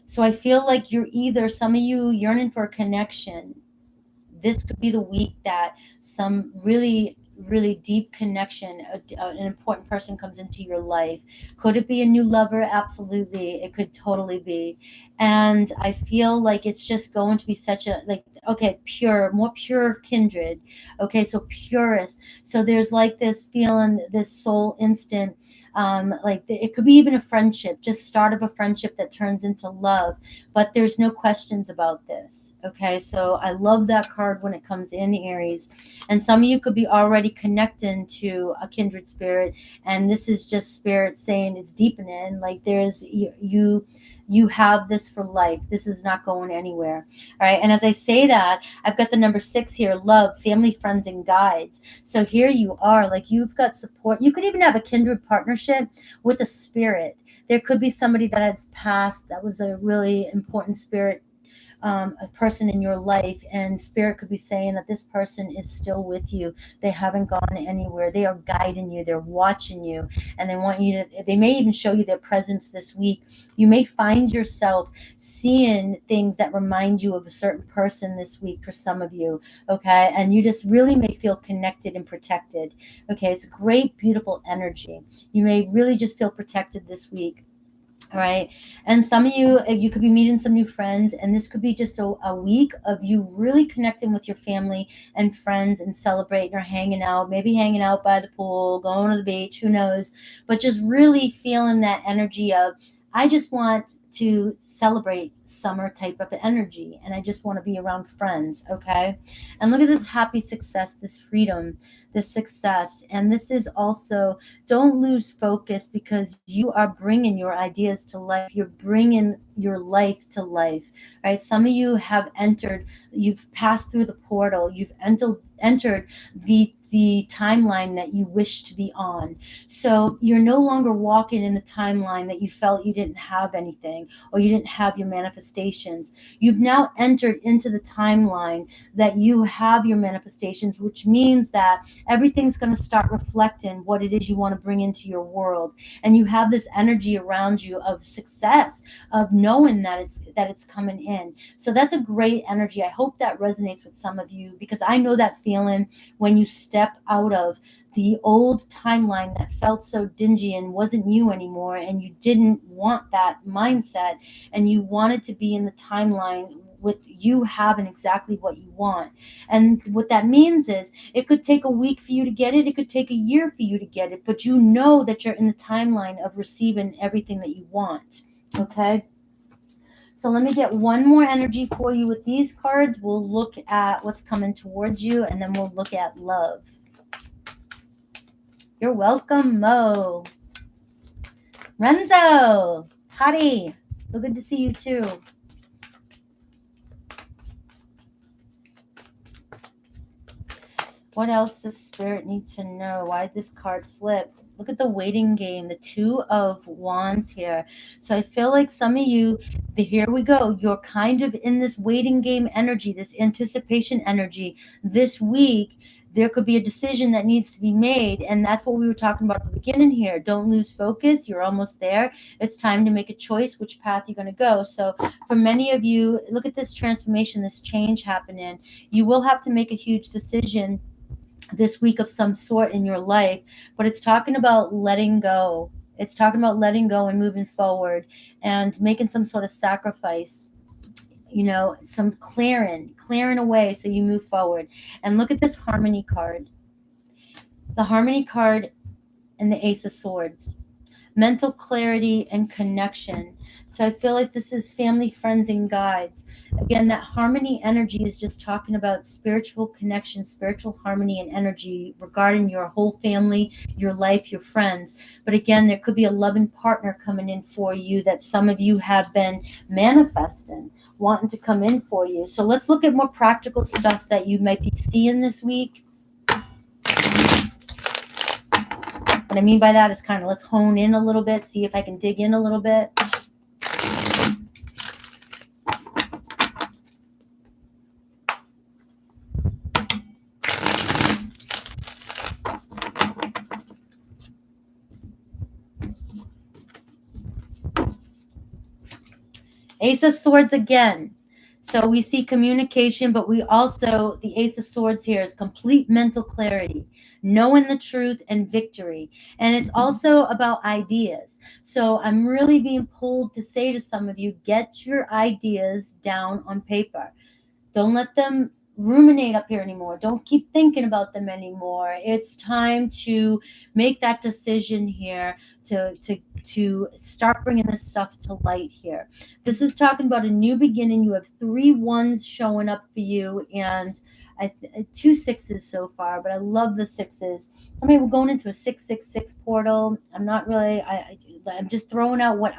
So I feel like you're either, some of you yearning for a connection. This could be the week that some really, really deep connection, an important person comes into your life. Could it be a new lover? Absolutely. It could totally be. And I feel like it's just going to be such a, like, okay, more pure kindred. Okay, so purest. So there's like this feeling, this soul instant, like it could be even a friendship, just start of a friendship that turns into love, but there's no questions about this. Okay, so I love that card when it comes in, Aries. And some of you could be already connecting to a kindred spirit, and this is just spirit saying it's deepening. Like there's you have this for life. This is not going anywhere. All right, and as I say that, I've got the number 6 here: love, family, friends, and guides. So here you are, like you've got support. You could even have a kindred partnership with a spirit. There could be somebody that has passed that was a really important spirit, a person in your life, and spirit could be saying that this person is still with you. They haven't gone anywhere. They are guiding you. They're watching you, and they want you to, they may even show you their presence this week. You may find yourself seeing things that remind you of a certain person this week for some of you. Okay, and you just really may feel connected and protected. Okay, it's great, beautiful energy. You may really just feel protected this week. All right. And some of you could be meeting some new friends, and this could be just a week of you really connecting with your family and friends and celebrating or hanging out, maybe hanging out by the pool, going to the beach, who knows, but just really feeling that energy of, I just want to celebrate summer type of energy, and I just want to be around friends. Okay. And look at this happy success, this freedom, this success. And this is also, don't lose focus, because you are bringing your ideas to life. You're bringing your life to life, right? Some of you have entered, you've passed through the portal, you've entered the timeline that you wish to be on. So you're no longer walking in the timeline that you felt you didn't have anything, or you didn't have your manifestations. You've now entered into the timeline that you have your manifestations, which means that everything's going to start reflecting what it is you want to bring into your world. And you have this energy around you of success, of knowing that it's coming in. So that's a great energy. I hope that resonates with some of you, because I know that feeling when you step out of the old timeline that felt so dingy and wasn't you anymore, and you didn't want that mindset, and you wanted to be in the timeline with you having exactly what you want. And what that means is, it could take a week for you to get it, it could take a year for you to get it, but you know that you're in the timeline of receiving everything that you want. Okay, so let me get one more energy for you with these cards. We'll look at what's coming towards you, and then we'll look at love. You're welcome, Mo. Renzo, Hottie, so good to see you too. What else does Spirit need to know? Why did this card flip? Look at the waiting game, the Two of Wands here. So I feel like some of you, here we go, you're kind of in this waiting game energy, this anticipation energy. This week, there could be a decision that needs to be made. And that's what we were talking about at the beginning here. Don't lose focus. You're almost there. It's time to make a choice which path you're going to go. So for many of you, look at this transformation, this change happening. You will have to make a huge decision this week of some sort in your life, but it's talking about letting go. It's talking about letting go and moving forward and making some sort of sacrifice, some clearing away so you move forward. And look at this Harmony card. The Harmony card and the Ace of Swords. Mental clarity and connection. So I feel like this is family, friends, and guides. Again, that harmony energy is just talking about spiritual connection, spiritual harmony and energy regarding your whole family, your life, your friends. But again, there could be a loving partner coming in for you that some of you have been manifesting, wanting to come in for you. So let's look at more practical stuff that you might be seeing this week. What I mean by that is kind of let's hone in a little bit, see if I can dig in a little bit. Ace of Swords again. So we see communication, but we also, the Ace of Swords here is complete mental clarity, knowing the truth and victory. And it's also about ideas. So I'm really being pulled to say to some of you, get your ideas down on paper. Don't let them ruminate up here anymore. Don't keep thinking about them anymore. It's time to make that decision here to start bringing this stuff to light here. This is talking about a new beginning. You have 3 ones showing up for you, and 2 sixes so far, but I love the sixes. I mean, we're going into a 666 portal. I'm not really, I'm just throwing out what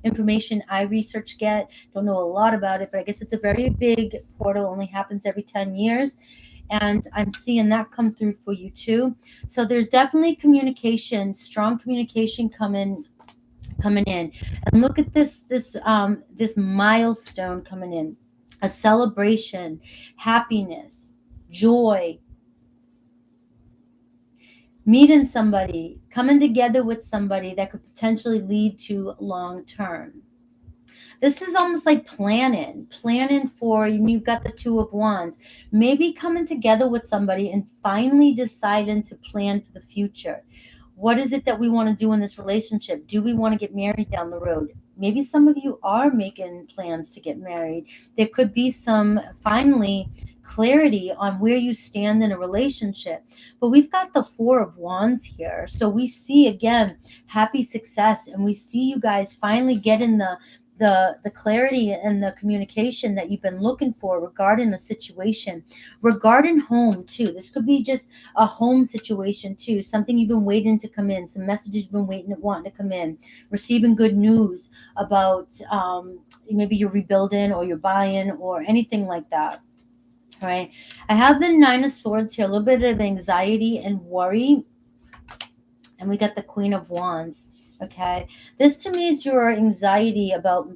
information I research get. Don't know a lot about it, but I guess it's a very big portal, only happens every 10 years. And I'm seeing that come through for you too. So there's definitely communication, strong communication coming in. And look at this milestone coming in. A celebration, happiness, joy, meeting somebody, coming together with somebody that could potentially lead to long term. This is almost like planning for, you've got the 2 of Wands, maybe coming together with somebody and finally deciding to plan for the future. What is it that we want to do in this relationship? Do we want to get married down the road? Maybe some of you are making plans to get married. There could be some finally clarity on where you stand in a relationship. But we've got the 4 of Wands here. So we see, again, happy success. And we see you guys finally getting the clarity and the communication that you've been looking for regarding the situation, regarding home too. This could be just a home situation too, something you've been waiting to come in, some messages you've been wanting to come in, receiving good news about maybe you're rebuilding or you're buying or anything like that. All right, I have the 9 of Swords here, a little bit of anxiety and worry, and we got the Queen of Wands. Okay, this to me is your anxiety about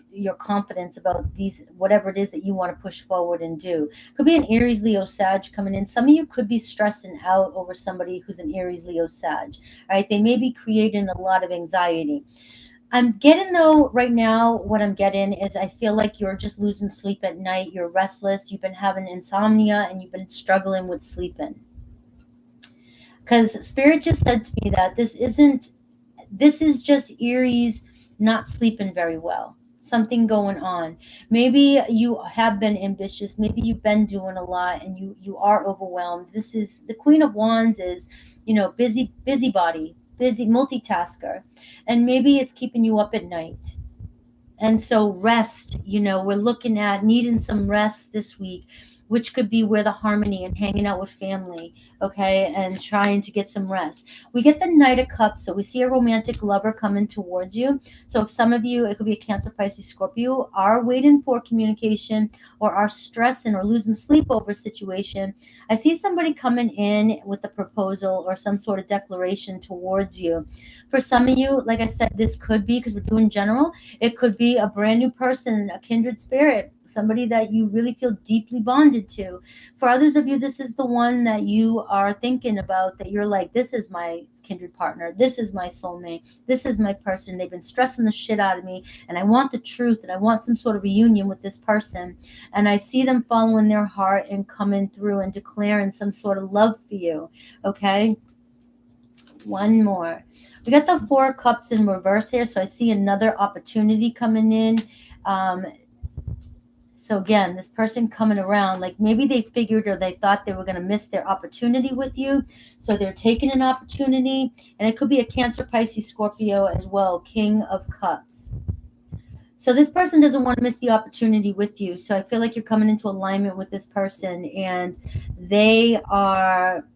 your confidence about these, whatever it is that you want to push forward and do. Could be an Aries, Leo, Sag coming in. Some of you could be stressing out over somebody who's an Aries, Leo, Sag. All right, they may be creating a lot of anxiety. I'm getting, though, right now, what I'm getting is I feel like you're just losing sleep at night. You're restless. You've been having insomnia and you've been struggling with sleeping. Because Spirit just said to me that this is just Aries not sleeping very well. Something going on. Maybe you have been ambitious. Maybe you've been doing a lot and you are overwhelmed. This is the Queen of Wands is, busybody, busy multitasker. And maybe it's keeping you up at night. And so rest, we're looking at needing some rest this week. which could be where the harmony and hanging out with family, okay, and trying to get some rest. We get the Knight of Cups, so we see a romantic lover coming towards you. So if some of you, it could be a Cancer, Pisces, Scorpio, are waiting for communication or are stressing or losing sleep over a situation, I see somebody coming in with a proposal or some sort of declaration towards you. For some of you, like I said, this could be, because we're doing general, it could be a brand new person, a kindred spirit, somebody that you really feel deeply bonded to. For others of you, this is the one that you are thinking about, that you're like, this is my kindred partner, this is my soulmate, this is my person. They've been stressing the shit out of me, and I want the truth, and I want some sort of reunion with this person. And I see them following their heart and coming through and declaring some sort of love for you. Okay, one more. We got the Four of Cups in reverse here, so I see another opportunity coming in. So again, this person coming around, like maybe they figured or they thought they were going to miss their opportunity with you, so they're taking an opportunity. And it could be a Cancer, Pisces, Scorpio as well, King of Cups. So this person doesn't want to miss the opportunity with you, so I feel like you're coming into alignment with this person, and they are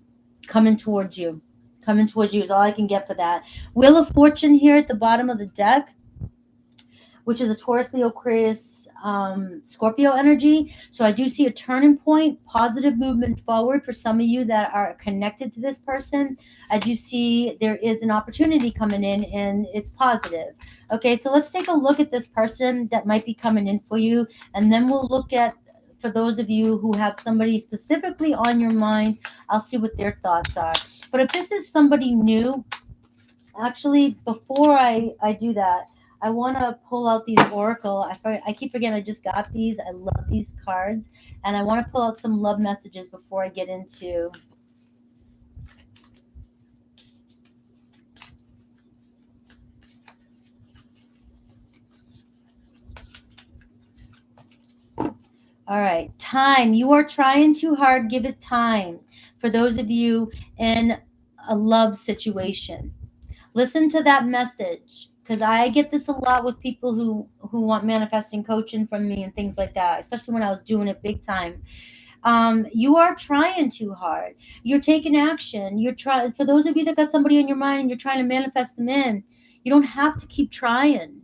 coming towards you. Coming towards you is all I can get for that. Wheel of Fortune here at the bottom of the deck, which is a Taurus, Leo, Aquarius, Scorpio energy. So I do see a turning point, positive movement forward for some of you that are connected to this person. I do see there is an opportunity coming in, and it's positive. Okay, so let's take a look at this person that might be coming in for you, and then we'll look at, for those of you who have somebody specifically on your mind, I'll see what their thoughts are. But if this is somebody new, actually, before I do that, I want to pull out these Oracle. I keep forgetting I just got these. I love these cards. And I want to pull out some love messages before I get into... All right. Time. You are trying too hard. Give it time. For those of you in a love situation, listen to that message, because I get this a lot with people who want manifesting coaching from me and things like that, especially when I was doing it big time. You are trying too hard. You're taking action. You're trying. For those of you that got somebody in your mind and you're trying to manifest them in, you don't have to keep trying.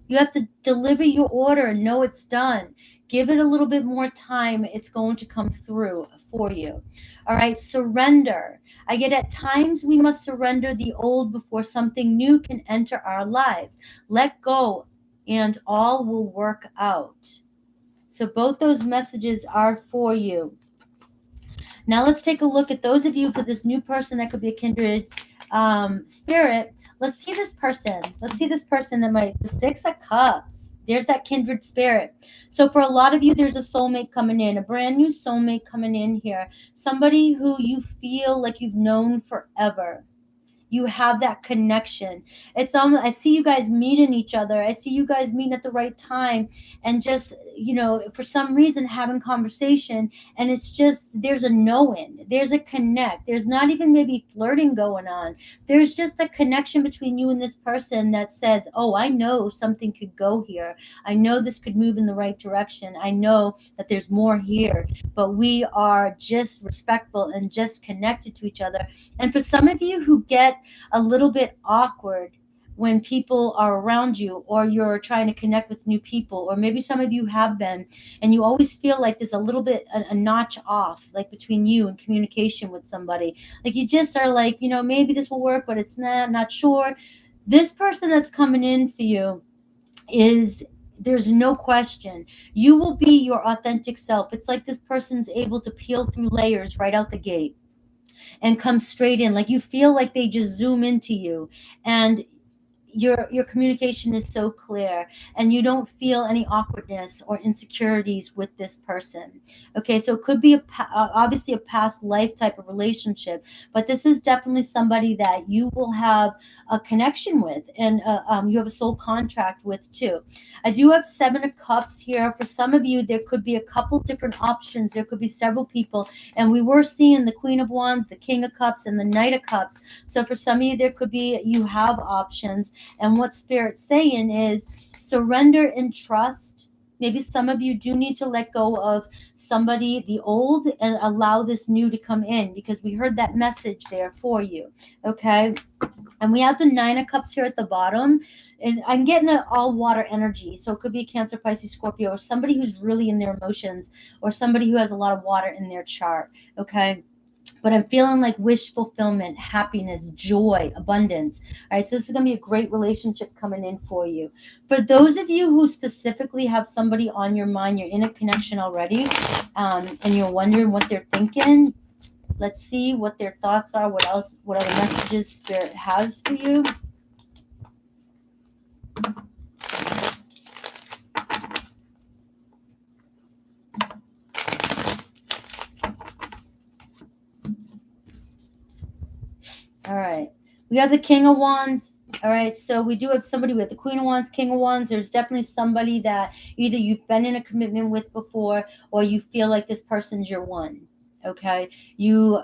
You have to deliver your order and know it's done. Give it a little bit more time. It's going to come through for you. All right, surrender. I get, at times we must surrender the old before something new can enter our lives. Let go and all will work out. So both those messages are for you. Now let's take a look at those of you, for this new person that could be a kindred spirit. Let's see this person. Let's see this person that might... The Six of Cups. There's that kindred spirit. So for a lot of you, there's a soulmate coming in, a brand new soulmate coming in here. Somebody who you feel like you've known forever. You have that connection. It's I see you guys meeting each other. I see you guys meeting at the right time, and just, for some reason having conversation, and it's just, there's a knowing, there's a connect. There's not even maybe flirting going on. There's just a connection between you and this person that says, oh, I know something could go here. I know this could move in the right direction. I know that there's more here, but we are just respectful and just connected to each other. And for some of you who get a little bit awkward when people are around you, or you're trying to connect with new people, or maybe some of you have been, and you always feel like there's a little bit a notch off, like between you and communication with somebody. Like you just are like, maybe this will work, but it's not sure. This person that's coming in for you there's no question, you will be your authentic self. It's like this person's able to peel through layers right out the gate and come straight in. Like you feel like they just zoom into you, and your communication is so clear, and you don't feel any awkwardness or insecurities with this person. Okay, so it could be obviously a past life type of relationship, but this is definitely somebody that you will have a connection with, and you have a soul contract with too. I do have Seven of Cups here. For some of you, there could be a couple different options. There could be several people, and we were seeing the Queen of Wands, the King of Cups, and the Knight of Cups. So for some of you, there could be, you have options. And what Spirit's saying is surrender and trust. Maybe some of you do need to let go of somebody, the old, and allow this new to come in, because we heard that message there for you. Okay. And we have the Nine of Cups here at the bottom. And I'm getting an all water energy. So it could be a Cancer, Pisces, Scorpio, or somebody who's really in their emotions, or somebody who has a lot of water in their chart. Okay. But I'm feeling like wish fulfillment, happiness, joy, abundance. All right, so this is going to be a great relationship coming in for you. For those of you who specifically have somebody on your mind, you're in a connection already, and you're wondering what they're thinking. Let's see what their thoughts are. What else? What other messages Spirit has for you? All right. We have the King of Wands. All right. So we do have somebody with the Queen of Wands, King of Wands. There's definitely somebody that either you've been in a commitment with before, or you feel like this person's your one. Okay. You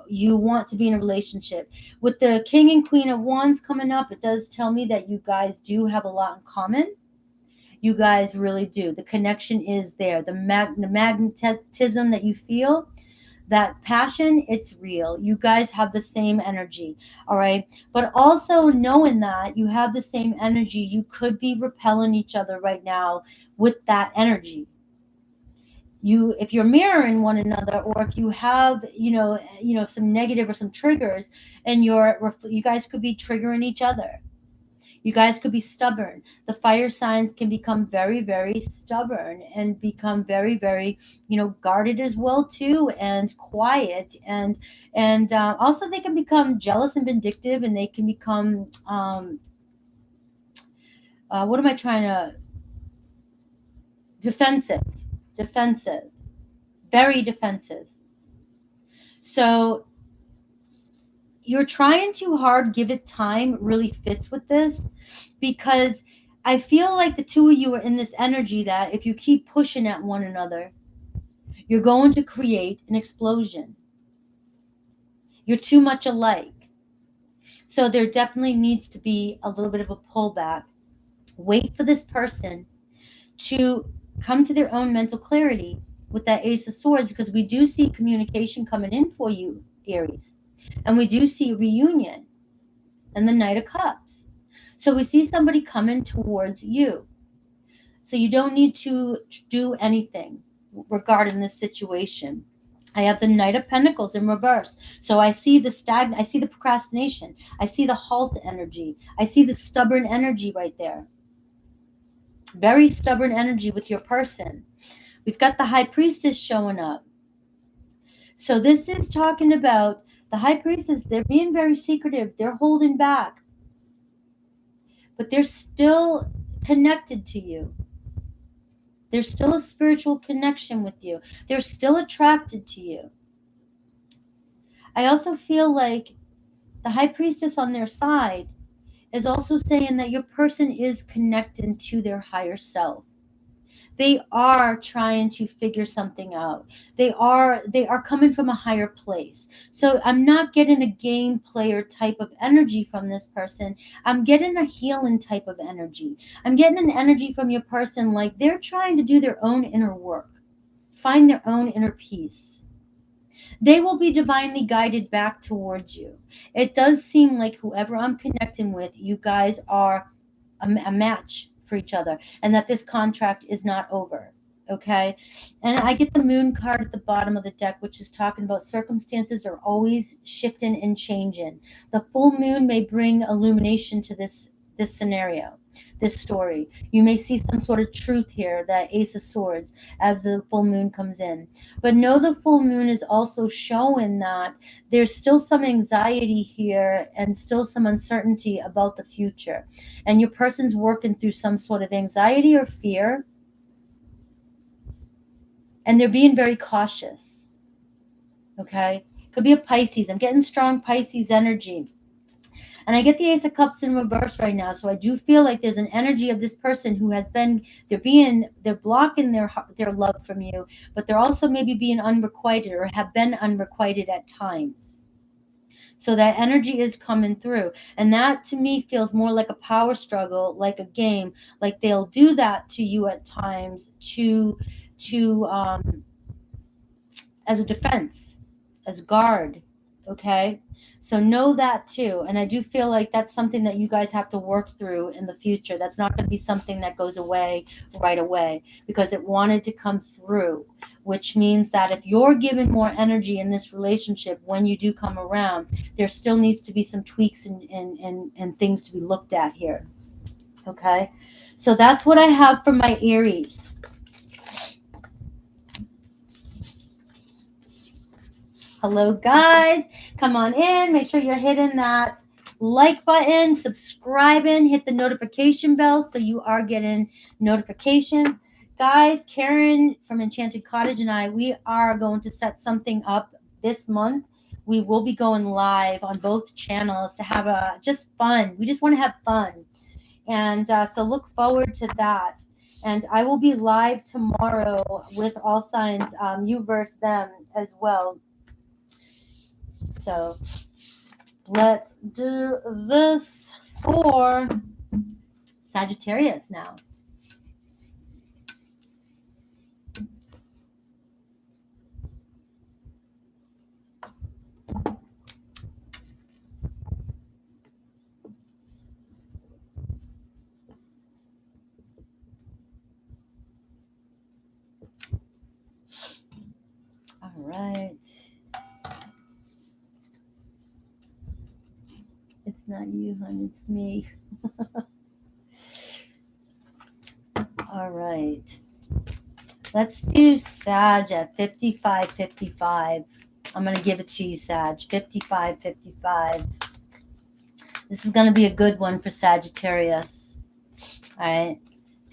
want to be in a relationship. With the King and Queen of Wands coming up, it does tell me that you guys do have a lot in common. You guys really do. The connection is there. The magnetism that you feel, that passion, it's real. You guys have the same energy. All right. But also knowing that you have the same energy, you could be repelling each other right now with that energy. If you're mirroring one another, or if you have some negative or some triggers, and you guys could be triggering each other. You guys could be stubborn. The fire signs can become very, very stubborn and become very, very, guarded as well too, and quiet, and also they can become jealous and vindictive, and they can become what am I trying to defensive, very defensive. So you're trying too hard, give it time, really fits with this, because I feel like the two of you are in this energy that if you keep pushing at one another, you're going to create an explosion. You're too much alike. So there definitely needs to be a little bit of a pullback. Wait for this person to come to their own mental clarity with that Ace of Swords, because we do see communication coming in for you, Aries. And we do see reunion and the Knight of Cups. So we see somebody coming towards you. So you don't need to do anything regarding this situation. I have the Knight of Pentacles in reverse. So I see I see the procrastination. I see the halt energy. I see the stubborn energy right there. Very stubborn energy with your person. We've got the High Priestess showing up. So this is talking about the High Priestess. They're being very secretive. They're holding back. But they're still connected to you. There's still a spiritual connection with you. They're still attracted to you. I also feel like the High Priestess on their side is also saying that your person is connected to their higher self. They are trying to figure something out. They are coming from a higher place. So I'm not getting a game player type of energy from this person. I'm getting a healing type of energy. I'm getting an energy from your person like they're trying to do their own inner work, find their own inner peace. They will be divinely guided back towards you. It does seem like whoever I'm connecting with, you guys are a match for each other, and that this contract is not over. Okay. And I get the Moon card at the bottom of the deck, which is talking about circumstances are always shifting and changing. The full moon may bring illumination to this scenario, this story. You may see some sort of truth here, that Ace of Swords, as the full moon comes in. But know the full moon is also showing that there's still some anxiety here and still some uncertainty about the future. And your person's working through some sort of anxiety or fear. And they're being very cautious. Okay? Could be a Pisces. I'm getting strong Pisces energy. And I get the Ace of Cups in reverse right now. So I do feel like there's an energy of this person who has been, they're blocking their love from you, but they're also maybe being unrequited or have been unrequited at times. So that energy is coming through. And that to me feels more like a power struggle, like a game. Like they'll do that to you at times to as a defense, as guard. Okay. So know that too. And I do feel like that's something that you guys have to work through in the future. That's not going to be something that goes away right away, because it wanted to come through, which means that if you're given more energy in this relationship, when you do come around, there still needs to be some tweaks and things to be looked at here. Okay. So that's what I have for my Aries. Hello, guys. Come on in. Make sure you're hitting that like button, subscribing, hit the notification bell so you are getting notifications. Guys, Karen from Enchanted Cottage and I, we are going to set something up this month. We will be going live on both channels to have just fun. We just want to have fun. And so look forward to that. And I will be live tomorrow with All Signs, you versus them as well. So let's do this for Sagittarius now. All right. It's not you, hon. It's me. All right. Let's do Sag at 55-55. I'm going to give it to you, Sag. 55-55. This is going to be a good one for Sagittarius. All right.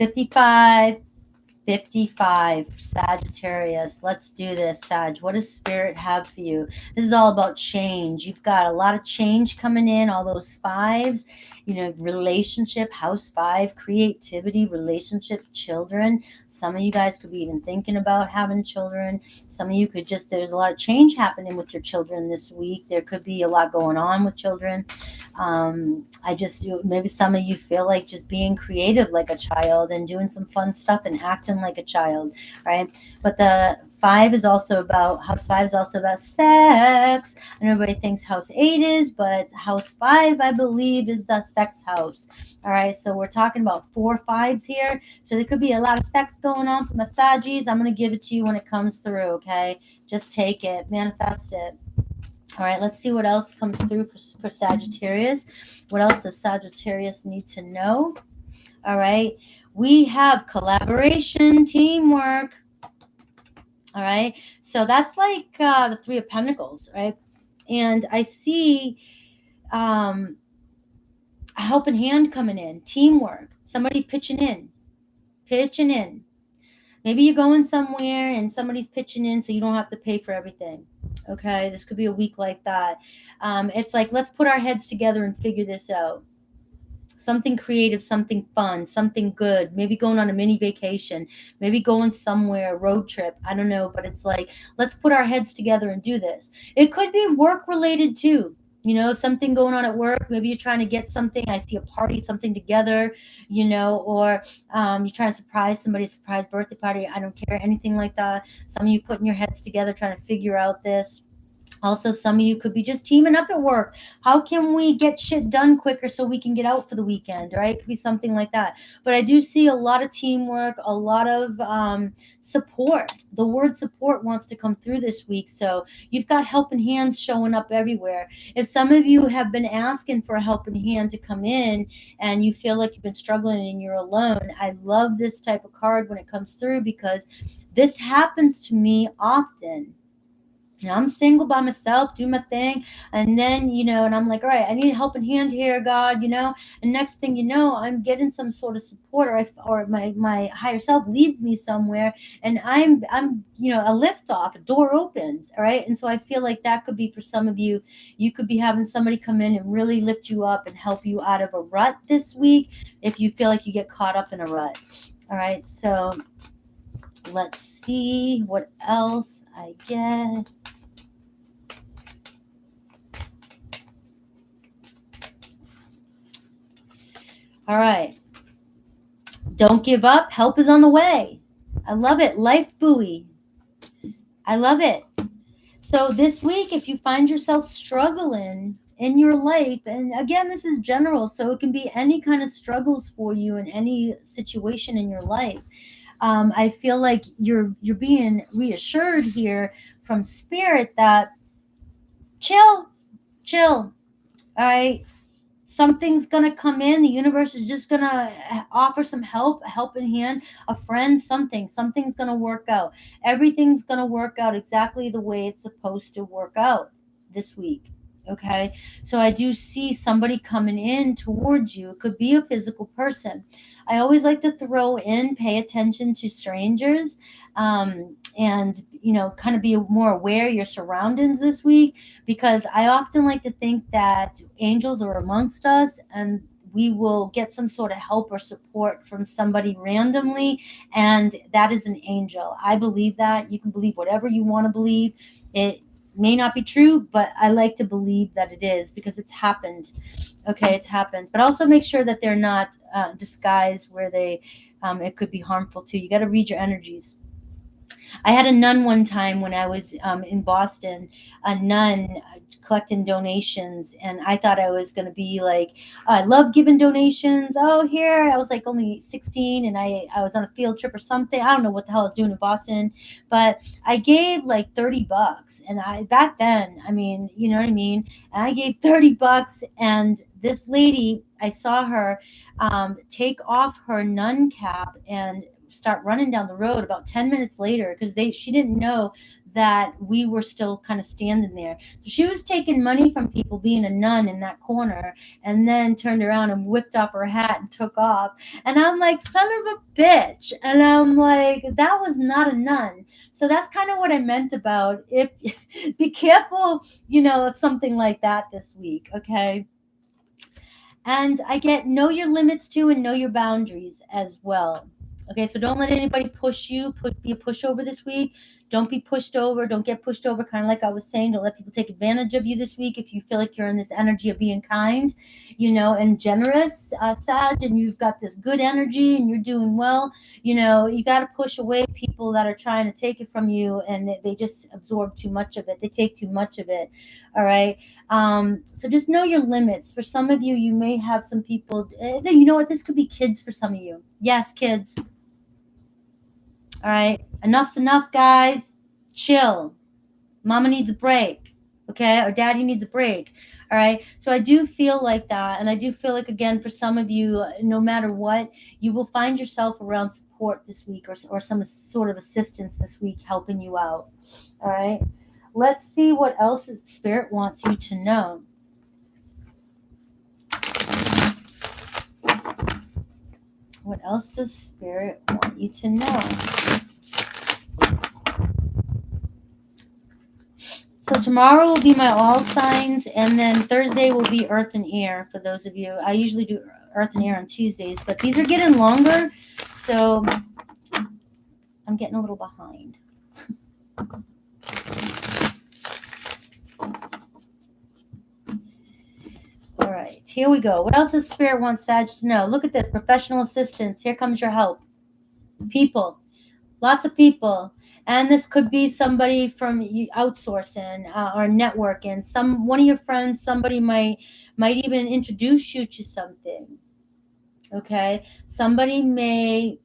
55-55, Sagittarius. Let's do this, Sag. What does Spirit have for you? This is all about change. You've got a lot of change coming in, all those fives, relationship, house 5, creativity, relationship, children. Some of you guys could be even thinking about having children. Some of you could there's a lot of change happening with your children this week. There could be a lot going on with children. Maybe some of you feel like just being creative like a child and doing some fun stuff and acting like a child, right? But the House 5 is also about sex. And everybody thinks House 8 is, but House 5, I believe, is the sex house. All right, so we're talking about 4 5s here. So there could be a lot of sex going on for massages. I'm going to give it to you when it comes through, okay? Just take it, manifest it. All right, let's see what else comes through for Sagittarius. What else does Sagittarius need to know? All right, we have collaboration, teamwork. All right, so that's like the 3 of Pentacles, right? And I see a helping hand coming in, teamwork, somebody pitching in. Maybe you're going somewhere and somebody's pitching in so you don't have to pay for everything. Okay, this could be a week like that. It's like, let's put our heads together and figure this out. Something creative, something fun, something good. Maybe going on a mini vacation, maybe going somewhere, road trip. I don't know, but it's like, let's put our heads together and do this. It could be work related too. Something going on at work. Maybe you're trying to get something. I see a party, something together, or you're trying to surprise somebody, surprise birthday party. I don't care, anything like that. Some of you putting your heads together, trying to figure out this. Also, some of you could be just teaming up at work. How can we get shit done quicker so we can get out for the weekend, right? It could be something like that. But I do see a lot of teamwork, a lot of support. The word support wants to come through this week. So you've got helping hands showing up everywhere. If some of you have been asking for a helping hand to come in and you feel like you've been struggling and you're alone, I love this type of card when it comes through, because this happens to me often. I'm single by myself, do my thing. And then, and I'm like, all right, I need a helping hand here, God, and next thing you know, I'm getting some sort of support, or my higher self leads me somewhere, and I'm a lift off, a door opens. All right. And so I feel like that could be for some of you. You could be having somebody come in and really lift you up and help you out of a rut this week if you feel like you get caught up in a rut. All right. So let's see what else I get. All right. Don't give up. Help is on the way. I love it. Life buoy. I love it. So this week, if you find yourself struggling in your life, and again, this is general, so it can be any kind of struggles for you in any situation in your life. I feel like you're being reassured here from spirit that chill, chill. All right, something's gonna come in. The universe is just gonna offer some help, a helping hand, a friend, something's gonna work out. Everything's gonna work out exactly the way it's supposed to work out this week. Okay, so I do see somebody coming in towards you. It could be a physical person. I always like to throw in pay attention to strangers, and kind of be more aware of your surroundings this week, because I often like to think that angels are amongst us and we will get some sort of help or support from somebody randomly, and that is an angel. I believe that. You can believe whatever you want to believe. It may not be true, but I like to believe that it is because it's happened. Okay, it's happened. But also make sure that they're not disguised where they it could be harmful too. You got to read your energies. I had a nun one time when I was in Boston, a nun collecting donations, and I thought I was going to be like, I love giving donations. Oh, here. I was like only 16 and I was on a field trip or something. I don't know what the hell I was doing in Boston, but I gave like $30. And back then, I mean, you know what I mean? And I gave $30, and this lady, I saw her take off her nun cap and start running down the road about 10 minutes later, because she didn't know that we were still kind of standing there. So she was taking money from people being a nun in that corner, and then turned around and whipped off her hat and took off. And I'm like, son of a bitch. And I'm like, that was not a nun. So that's kind of what I meant about if be careful, of something like that this week, okay? And I get know your limits too, and know your boundaries as well. Okay, so don't let anybody push you, be a pushover this week. Don't be pushed over. Don't get pushed over. Kind of like I was saying, don't let people take advantage of you this week. If you feel like you're in this energy of being kind, and generous, Sag, and you've got this good energy and you're doing well, you got to push away people that are trying to take it from you, and they just absorb too much of it. They take too much of it. All right. So just know your limits. For some of you, you may have some people, you know what? This could be kids for some of you. Yes, kids. All right. Enough's enough, guys. Chill. Mama needs a break. Okay. Or daddy needs a break. All right. So I do feel like that. And I do feel like, again, for some of you, no matter what, you will find yourself around support this week, or some sort of assistance this week helping you out. All right. Let's see what else Spirit wants you to know. What else does Spirit want you to know? So tomorrow will be my all signs, and then Thursday will be Earth and Air for those of you. I usually do Earth and Air on Tuesdays, but these are getting longer, so I'm getting a little behind. All right, here we go. What else does Spirit want Sag to know? Look at this. Professional assistance. Here comes your help. People. Lots of people. And this could be somebody from outsourcing or networking. One of your friends, somebody might even introduce you to something. Okay? Somebody may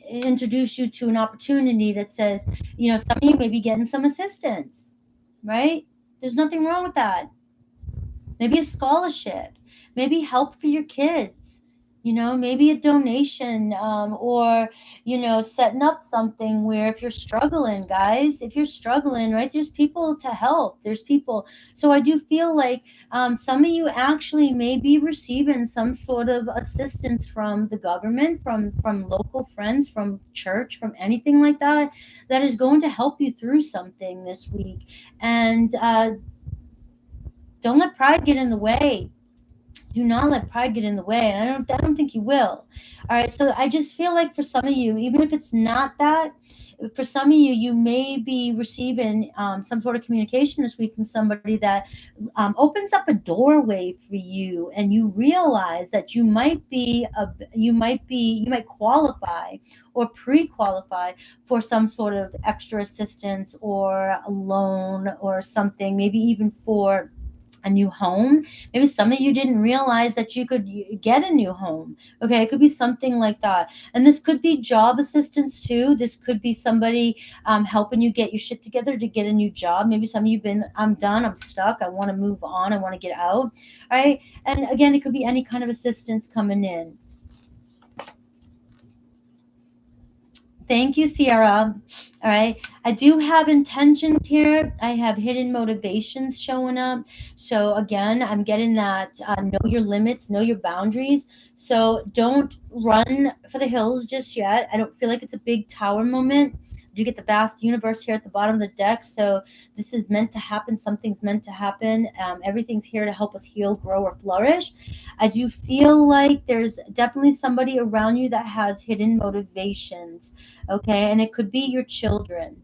introduce you to an opportunity that says, some of you may be getting some assistance, right? There's nothing wrong with that. Maybe a scholarship, maybe help for your kids, maybe a donation, or, setting up something where if you're struggling, guys, right, there's people to help. There's people. So I do feel like some of you actually may be receiving some sort of assistance from the government, from local friends, from church, from anything like that is going to help you through something this week. And don't let pride get in the way. do not let pride get in the way. And I don't think you will. All right. So I just feel like for some of you, even if it's not that, for some of you, you may be receiving some sort of communication this week from somebody that opens up a doorway for you, and you realize that you might qualify or pre-qualify for some sort of extra assistance or a loan or something, maybe even for a new home. Maybe some of you didn't realize that you could get a new home. Okay, it could be something like that. And this could be job assistance too. This could be somebody helping you get your shit together to get a new job. Maybe some of you've been, I'm done, I'm stuck, I want to move on, I want to get out. All right. And again, it could be any kind of assistance coming in. Thank you, Sierra. All right. I do have intentions here. I have hidden motivations showing up. So again, I'm getting that know your limits, know your boundaries. So don't run for the hills just yet. I don't feel like it's a big tower moment. You get the vast universe here at the bottom of the deck. So this is meant to happen. Something's meant to happen. Everything's here to help us heal, grow, or flourish. I do feel like there's definitely somebody around you that has hidden motivations. Okay, and it could be your children.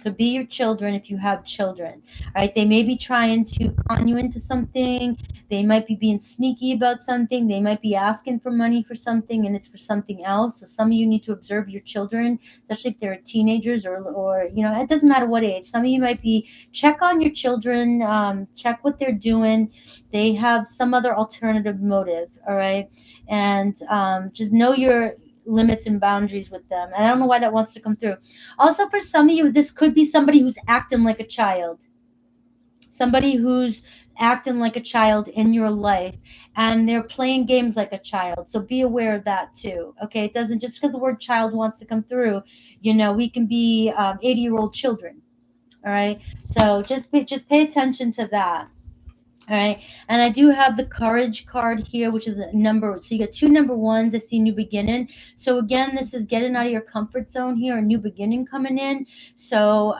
Could be your children if you have children. All right, they may be trying to con you into something. They might be being sneaky about something. They might be asking for money for something, and it's for something else. So some of you need to observe your children, especially if they're teenagers or you know, it doesn't matter what age. Some of you might be, check on your children, check what they're doing. They have some other alternative motive. All right, and just know your limits and boundaries with them. And I don't know why that wants to come through. Also, for some of you, this could be somebody who's acting like a child. Somebody who's acting like a child in your life, and they're playing games like a child. So be aware of that too. Okay, it doesn't, just because the word child wants to come through, you know, we can be 80-year-old children. All right, so just pay attention to that. All right. And I do have the courage card here, which is a number. So you got two number ones. I see new beginning. So again, this is getting out of your comfort zone here, a new beginning coming in. So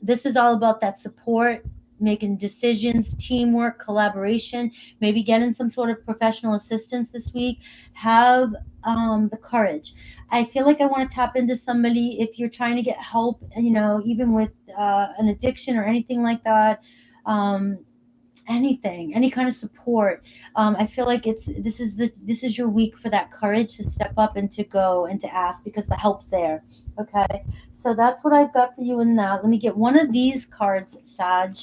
this is all about that support, making decisions, teamwork, collaboration, maybe getting some sort of professional assistance this week. Have the courage. I feel like I want to tap into somebody if you're trying to get help, you know, even with an addiction or anything like that. Anything, any kind of support. I feel like this is your week for that courage to step up and to go and to ask, because the help's there. Okay, so that's what I've got for you in that. Let me get one of these cards, Sag.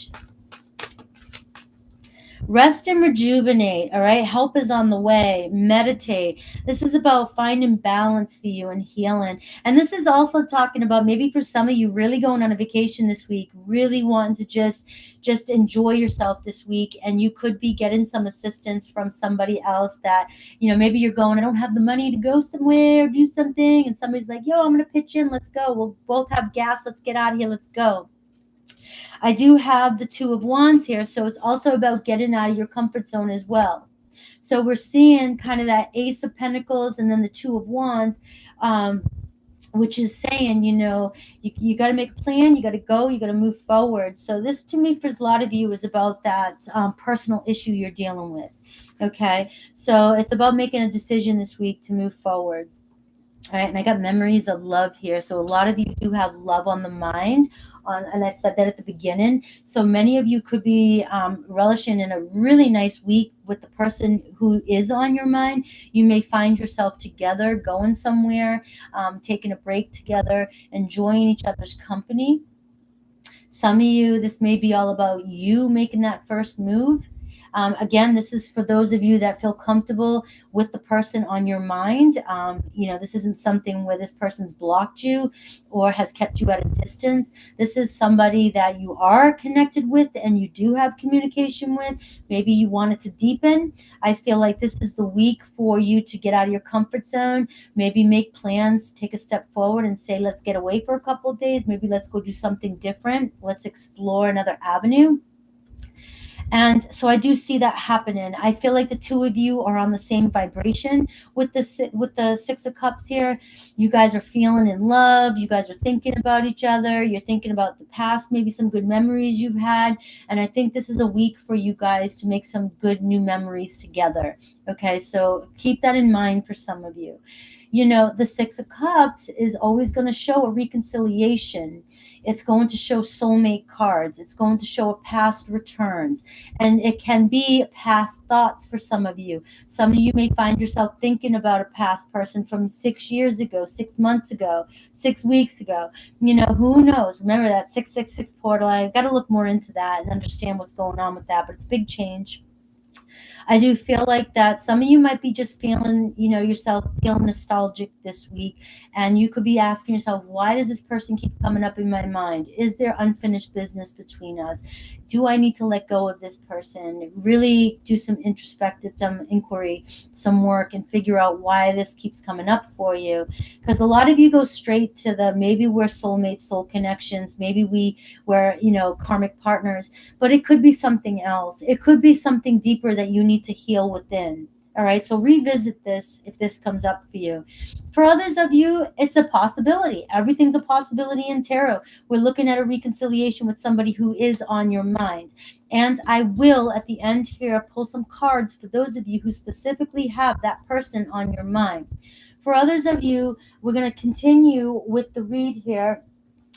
Rest and rejuvenate. All right, help is on the way. Meditate. This is about finding balance for you and healing. And this is also talking about, maybe for some of you, really going on a vacation this week, really wanting to just enjoy yourself this week. And you could be getting some assistance from somebody else that, you know, maybe you're going, I don't have the money to go somewhere, do something, and somebody's like, yo, I'm gonna pitch in, let's go, we'll both have gas, let's get out of here, let's go. I do have the Two of Wands here, so it's also about getting out of your comfort zone as well. So we're seeing kind of that Ace of Pentacles and then the Two of Wands, which is saying, you know, you got to make a plan, you got to go, you got to move forward. So this, to me, for a lot of you, is about that personal issue you're dealing with. Okay, so it's about making a decision this week to move forward. All right, and I got memories of love here. So a lot of you do have love on the mind, and I said that at the beginning. So many of you could be relishing in a really nice week with the person who is on your mind. You may find yourself together, going somewhere, taking a break together, enjoying each other's company. Some of you, this may be all about you making that first move. Again, this is for those of you that feel comfortable with the person on your mind. You know, this isn't something where this person's blocked you or has kept you at a distance. This is somebody that you are connected with and you do have communication with. Maybe you want it to deepen. I feel like this is the week for you to get out of your comfort zone. Maybe make plans, take a step forward and say, let's get away for a couple of days. Maybe let's go do something different. Let's explore another avenue. And so I do see that happening. I feel like the two of you are on the same vibration with the Six of Cups here. You guys are feeling in love. You guys are thinking about each other. You're thinking about the past, maybe some good memories you've had. And I think this is a week for you guys to make some good new memories together. Okay, so keep that in mind for some of you. You know, the Six of Cups is always going to show a reconciliation. It's going to show soulmate cards. It's going to show a past returns. And it can be past thoughts for some of you. Some of you may find yourself thinking about a past person from 6 years ago, 6 months ago, 6 weeks ago. You know, who knows? Remember that 666 portal. I got to look more into that and understand what's going on with that, but it's big change. I do feel like that some of you might be just feeling, you know, yourself feeling nostalgic this week. And you could be asking yourself, why does this person keep coming up in my mind? Is there unfinished business between us? Do I need to let go of this person? Really do some introspective, some inquiry, some work, and figure out why this keeps coming up for you. Because a lot of you go straight to the maybe we're soulmates, soul connections, maybe we're, you know, karmic partners, but it could be something else. It could be something deeper that you need to heal within. All right, so revisit this if this comes up for you. For others of you, it's a possibility. Everything's a possibility in tarot. We're looking at a reconciliation with somebody who is on your mind. And I will, at the end here, pull some cards for those of you who specifically have that person on your mind. For others of you, we're going to continue with the read here.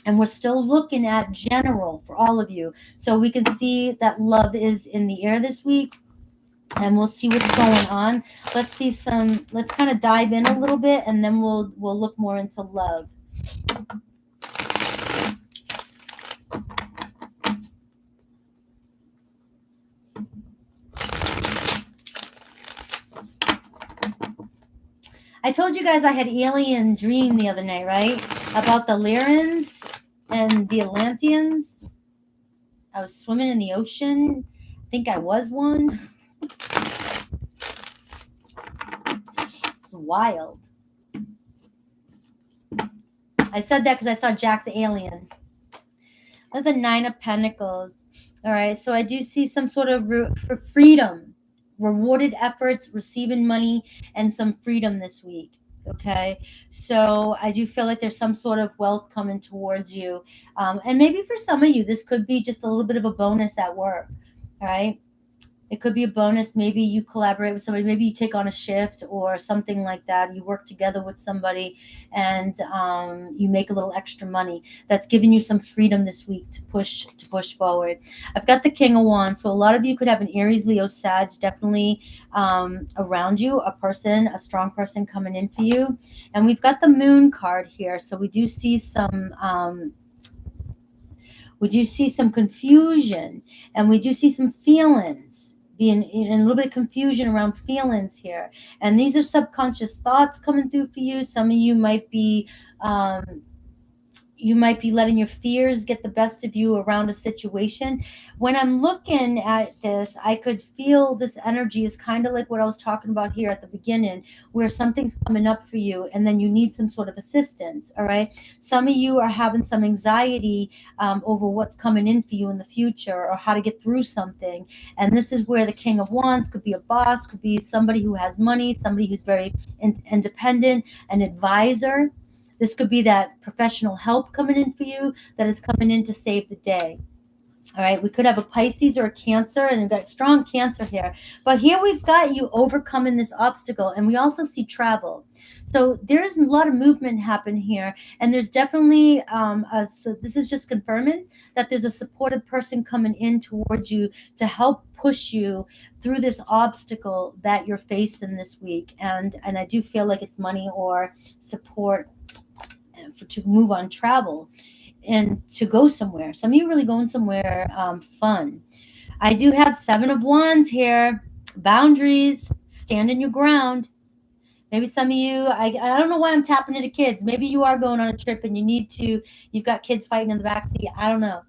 And we're still looking at general for all of you. So we can see that love is in the air this week. And we'll see what's going on. Let's kind of dive in a little bit, and then we'll look more into love. I told you guys I had alien dream the other night, right? About the Lyrans and the Atlanteans. I was swimming in the ocean. I think I was one. It's wild. I said that because I saw Jack's alien. Look at the Nine of Pentacles. All right, so I do see some sort of for freedom, rewarded efforts, receiving money, and some freedom this week. Okay, so I do feel like there's some sort of wealth coming towards you, and maybe for some of you, this could be just a little bit of a bonus at work. All right. It could be a bonus. Maybe you collaborate with somebody. Maybe you take on a shift or something like that. You work together with somebody, and you make a little extra money. That's giving you some freedom this week to push forward. I've got the King of Wands, so a lot of you could have an Aries, Leo, Sag definitely around you. A strong person coming in for you, and we've got the Moon card here. So we do see some. We do see some confusion, and we do see some feelings. Being in a little bit of confusion around feelings here. And these are subconscious thoughts coming through for you. Some of you might be letting your fears get the best of you around a situation. When I'm looking at this, I could feel this energy is kind of like what I was talking about here at the beginning, where something's coming up for you and then you need some sort of assistance. All right. Some of you are having some anxiety over what's coming in for you in the future or how to get through something. And this is where the King of Wands could be a boss, could be somebody who has money, somebody who's very independent, an advisor. This could be that professional help coming in for you that is coming in to save the day. All right, we could have a Pisces or a Cancer, and we've got strong Cancer here. But here we've got you overcoming this obstacle, and we also see travel. So there's a lot of movement happen here, and there's definitely, so this is just confirming that there's a supportive person coming in towards you to help push you through this obstacle that you're facing this week. And I do feel like it's money or support to move on, travel, and to go somewhere. Some of you are really going somewhere fun. I do have Seven of Wands here. Boundaries, standing your ground. Maybe some of you, I don't know why I'm tapping into kids. Maybe you are going on a trip and you've got kids fighting in the backseat. I don't know.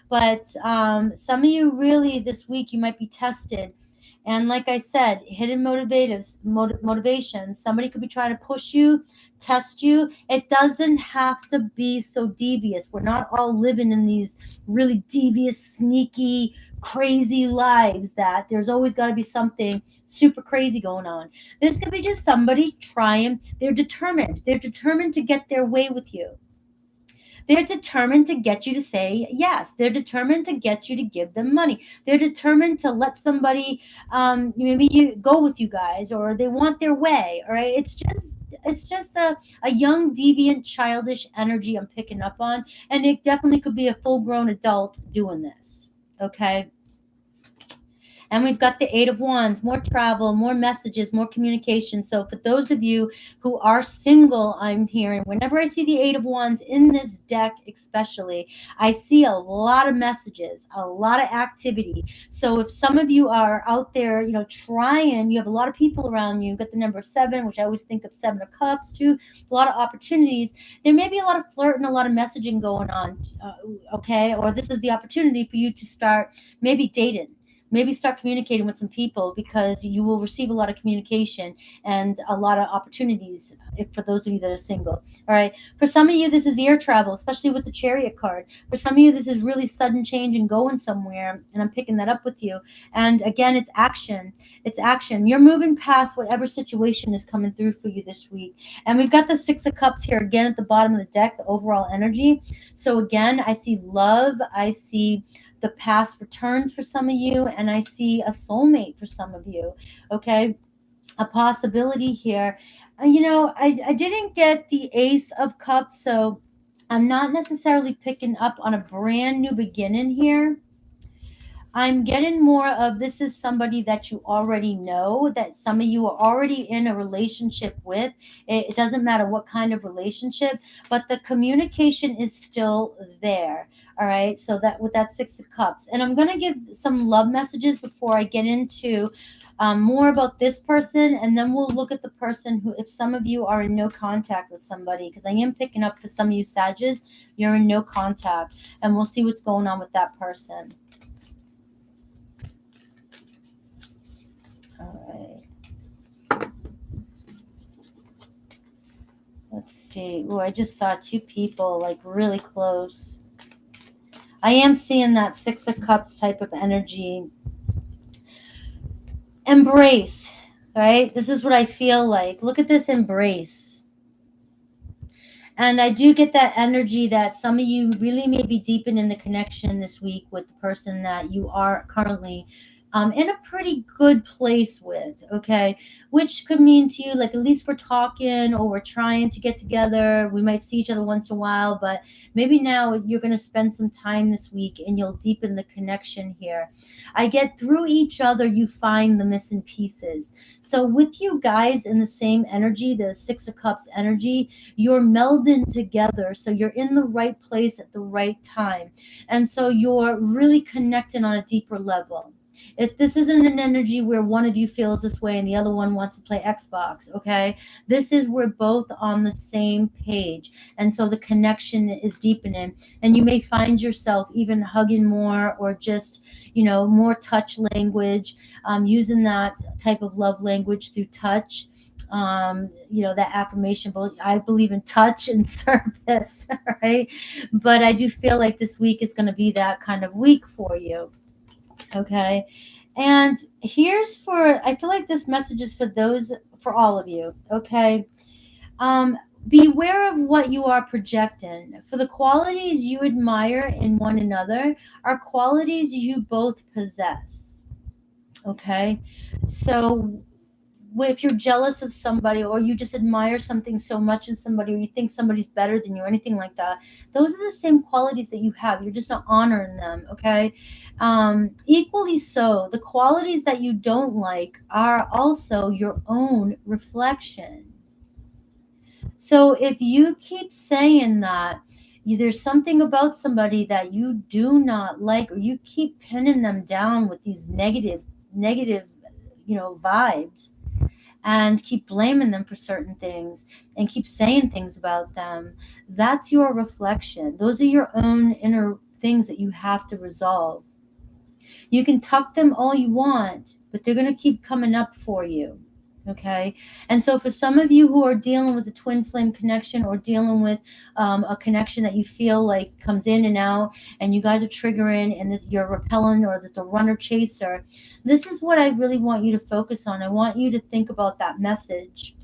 But some of you really this week, you might be tested. And like I said, hidden motivation. Somebody could be trying to push you, test you. It doesn't have to be so devious. We're not all living in these really devious, sneaky, crazy lives that there's always got to be something super crazy going on. This could be just somebody trying. They're determined. They're determined to get their way with you. They're determined to get you to say yes. They're determined to get you to give them money. They're determined to let somebody maybe you go with you guys, or they want their way. All right. It's just a young, deviant, childish energy I'm picking up on. And it definitely could be a full grown adult doing this. Okay. And we've got the Eight of Wands, more travel, more messages, more communication. So for those of you who are single, I'm hearing whenever I see the Eight of Wands in this deck, especially, I see a lot of messages, a lot of activity. So if some of you are out there, trying, you have a lot of people around you, got the number 7, which I always think of 7 of Cups too, a lot of opportunities. There may be a lot of flirt and a lot of messaging going on, okay? Or this is the opportunity for you to start maybe dating. Maybe start communicating with some people, because you will receive a lot of communication and a lot of opportunities for those of you that are single. All right. For some of you, this is air travel, especially with the Chariot card. For some of you, this is really sudden change and going somewhere. And I'm picking that up with you. And again, it's action. It's action. You're moving past whatever situation is coming through for you this week. And we've got the 6 of Cups here again at the bottom of the deck, the overall energy. So again, I see love. I see the past returns for some of you, and I see a soulmate for some of you. Okay. A possibility here. I didn't get the Ace of Cups, so I'm not necessarily picking up on a brand new beginning here. I'm getting more of this is somebody that you already know, that some of you are already in a relationship with. It doesn't matter what kind of relationship, but the communication is still there. All right. So that with that 6 of Cups, and I'm going to give some love messages before I get into more about this person, and then we'll look at the person who, if some of you are in no contact with somebody, because I am picking up for some of you Sagittarius, you're in no contact, and we'll see what's going on with that person. All right. Let's see. Oh, I just saw 2 people like really close. I am seeing that 6 of Cups type of energy. Embrace, right? This is what I feel like. Look at this embrace. And I do get that energy that some of you really may be deepening the connection this week with the person that you are currently in a pretty good place with, okay? Which could mean to you, like, at least we're talking, or we're trying to get together. We might see each other once in a while, but maybe now you're going to spend some time this week and you'll deepen the connection here. I get through each other, you find the missing pieces. So with you guys in the same energy, the 6 of Cups energy, you're melding together. So you're in the right place at the right time. And so you're really connecting on a deeper level. If this isn't an energy where one of you feels this way and the other one wants to play Xbox, okay? This is we're both on the same page. And so the connection is deepening. And you may find yourself even hugging more, or just, more touch language, using that type of love language through touch. That affirmation, but I believe in touch and service, right? But I do feel like this week is going to be that kind of week for you. Okay. And I feel like this message is for all of you. Okay. Beware of what you are projecting. For the qualities you admire in one another are qualities you both possess. Okay. So if you're jealous of somebody, or you just admire something so much in somebody, or you think somebody's better than you, or anything like that, those are the same qualities that you have. You're just not honoring them. Okay. Equally so, the qualities that you don't like are also your own reflection. So if you keep saying that there's something about somebody that you do not like, or you keep pinning them down with these negative vibes, and keep blaming them for certain things, and keep saying things about them, that's your reflection. Those are your own inner things that you have to resolve. You can tuck them all you want, but they're going to keep coming up for you. Okay. And so for some of you who are dealing with a twin flame connection, or dealing with a connection that you feel like comes in and out, and you guys are triggering, and this, you're repellent, or there's a runner chaser, this is what I really want you to focus on. I want you to think about that message.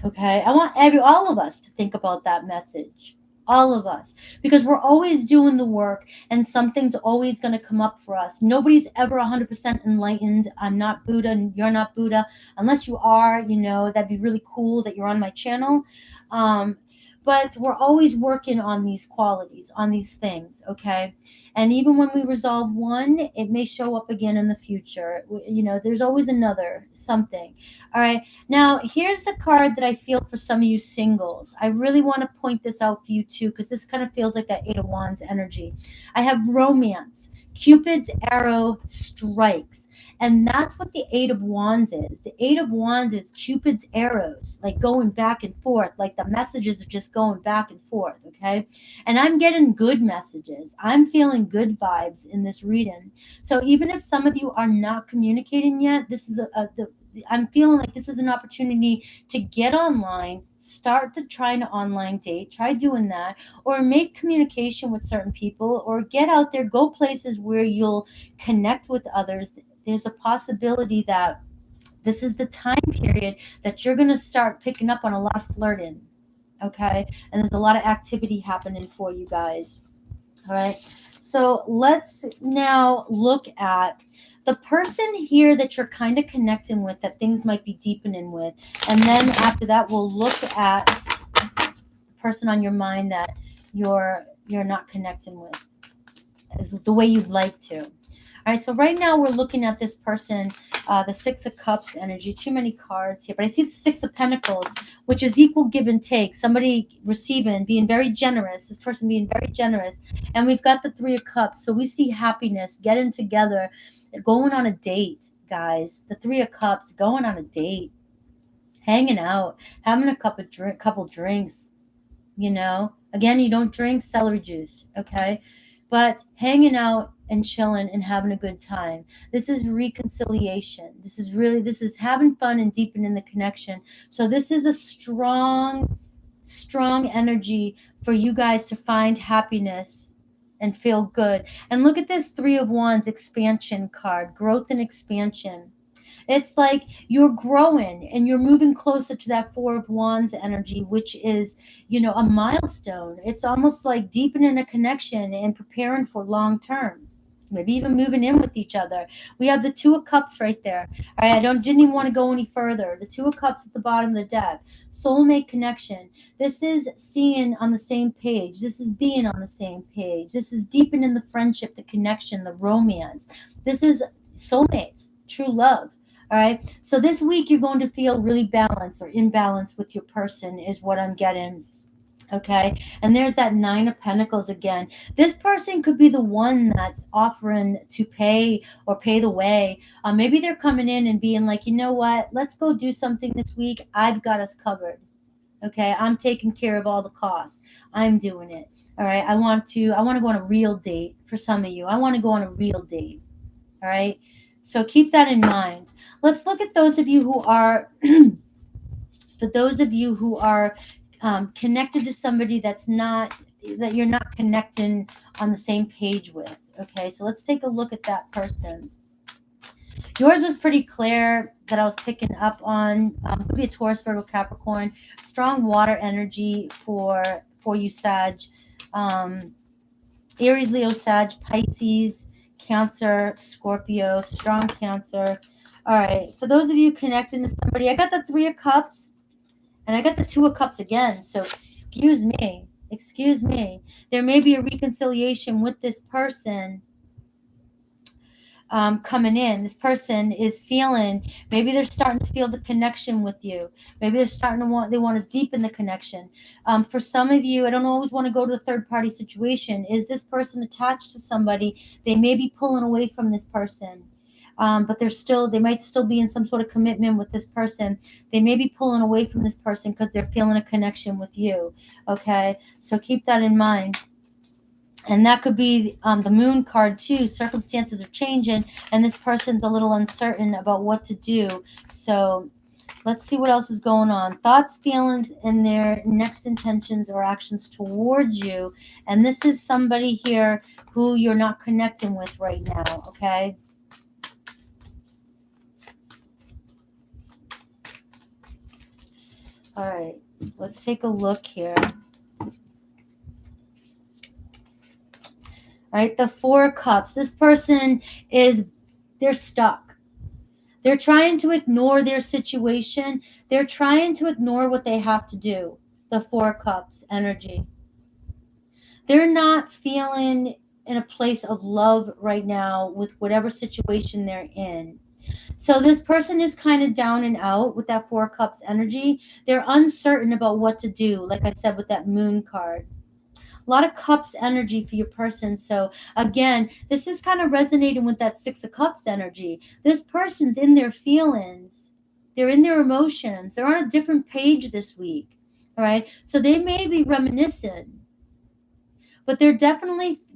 Okay. I want all of us to think about that message. All of us, because we're always doing the work, and something's always going to come up for us. Nobody's ever 100% enlightened. I'm not Buddha, and you're not Buddha, unless you are. That'd be really cool that you're on my channel. But we're always working on these qualities, on these things. Okay. And even when we resolve one, it may show up again in the future. There's always another something. All right. Now, here's the card that I feel for some of you singles. I really want to point this out for you too, because this kind of feels like that Eight of Wands energy. I have romance. Cupid's arrow strikes. And that's what the Eight of Wands is. The Eight of Wands is Cupid's arrows, like going back and forth, like the messages are just going back and forth, okay? And I'm getting good messages. I'm feeling good vibes in this reading. So even if some of you are not communicating yet, this is I'm feeling like this is an opportunity to get online, start trying to online date, try doing that, or make communication with certain people, or get out there, go places where you'll connect with others. There's a possibility that this is the time period that you're going to start picking up on a lot of flirting. Okay. And there's a lot of activity happening for you guys. All right. So let's now look at the person here that you're kind of connecting with, that things might be deepening with. And then after that, we'll look at the person on your mind that you're not connecting with as the way you'd like to. All right, so right now we're looking at this person, the Six of Cups energy. Too many cards here, but I see the Six of Pentacles, which is equal give and take. Somebody receiving, being very generous, this person being very generous. And we've got the Three of Cups, so we see happiness, getting together, going on a date, guys. The Three of Cups, going on a date, hanging out, having a couple drinks, Again, you don't drink celery juice, okay? But hanging out and chilling and having a good time. This is reconciliation. This is having fun and deepening the connection. So this is a strong energy for you guys to find happiness and feel good. And look at this Three of Wands expansion card, growth and expansion. It's like you're growing and you're moving closer to that Four of Wands energy, which is, a milestone. It's almost like deepening a connection and preparing for long term. Maybe even moving in with each other. We have the Two of Cups right there. All right, didn't even want to go any further. The Two of Cups at the bottom of the deck. Soulmate connection. This is seeing on the same page. This is being on the same page. This is deepening the friendship, the connection, the romance. This is soulmates, true love. All right. So this week you're going to feel really balanced or in balance with your person is what I'm getting. Okay. And there's that Nine of Pentacles again. This person could be the one that's offering to pay or pay the way. Maybe they're coming in and being like, you know what? Let's go do something this week. I've got us covered. Okay. I'm taking care of all the costs. I'm doing it. All right. I want to go on a real date for some of you. I want to go on a real date. All right. So keep that in mind. Let's look at those of you who are, connected to somebody that you're not connecting on the same page with. Okay, so let's take a look at that person. Yours was pretty clear that I was picking up on. Could be a Taurus, Virgo, Capricorn. Strong water energy for you, Sag. Aries, Leo, Sag, Pisces, Cancer, Scorpio, strong Cancer. All right, for those of you connecting to somebody, I got the Three of Cups and I got the Two of Cups again. So excuse me. There may be a reconciliation with this person coming in. This person is feeling, maybe they're starting to feel the connection with you. Maybe they're starting to they want to deepen the connection. For some of you, I don't always want to go to the third party situation. Is this person attached to somebody? They may be pulling away from this person. But they might still be in some sort of commitment with this person. They may be pulling away from this person because they're feeling a connection with you. Okay. So keep that in mind. And that could be the moon card too. Circumstances are changing and this person's a little uncertain about what to do. So let's see what else is going on. Thoughts, feelings, and their next intentions or actions towards you. And this is somebody here who you're not connecting with right now, okay? All right, let's take a look here. All right, the Four of Cups. This person they're stuck. They're trying to ignore their situation. They're trying to ignore what they have to do. The Four of Cups energy. They're not feeling in a place of love right now with whatever situation they're in. So this person is kind of down and out with that Four of Cups energy. They're uncertain about what to do, like I said with that moon card. A lot of cups energy for your person. So again, this is kind of resonating with that Six of Cups energy. This person's in their feelings. They're in their emotions. They're on a different page this week. All right. So they may be reminiscent, but they're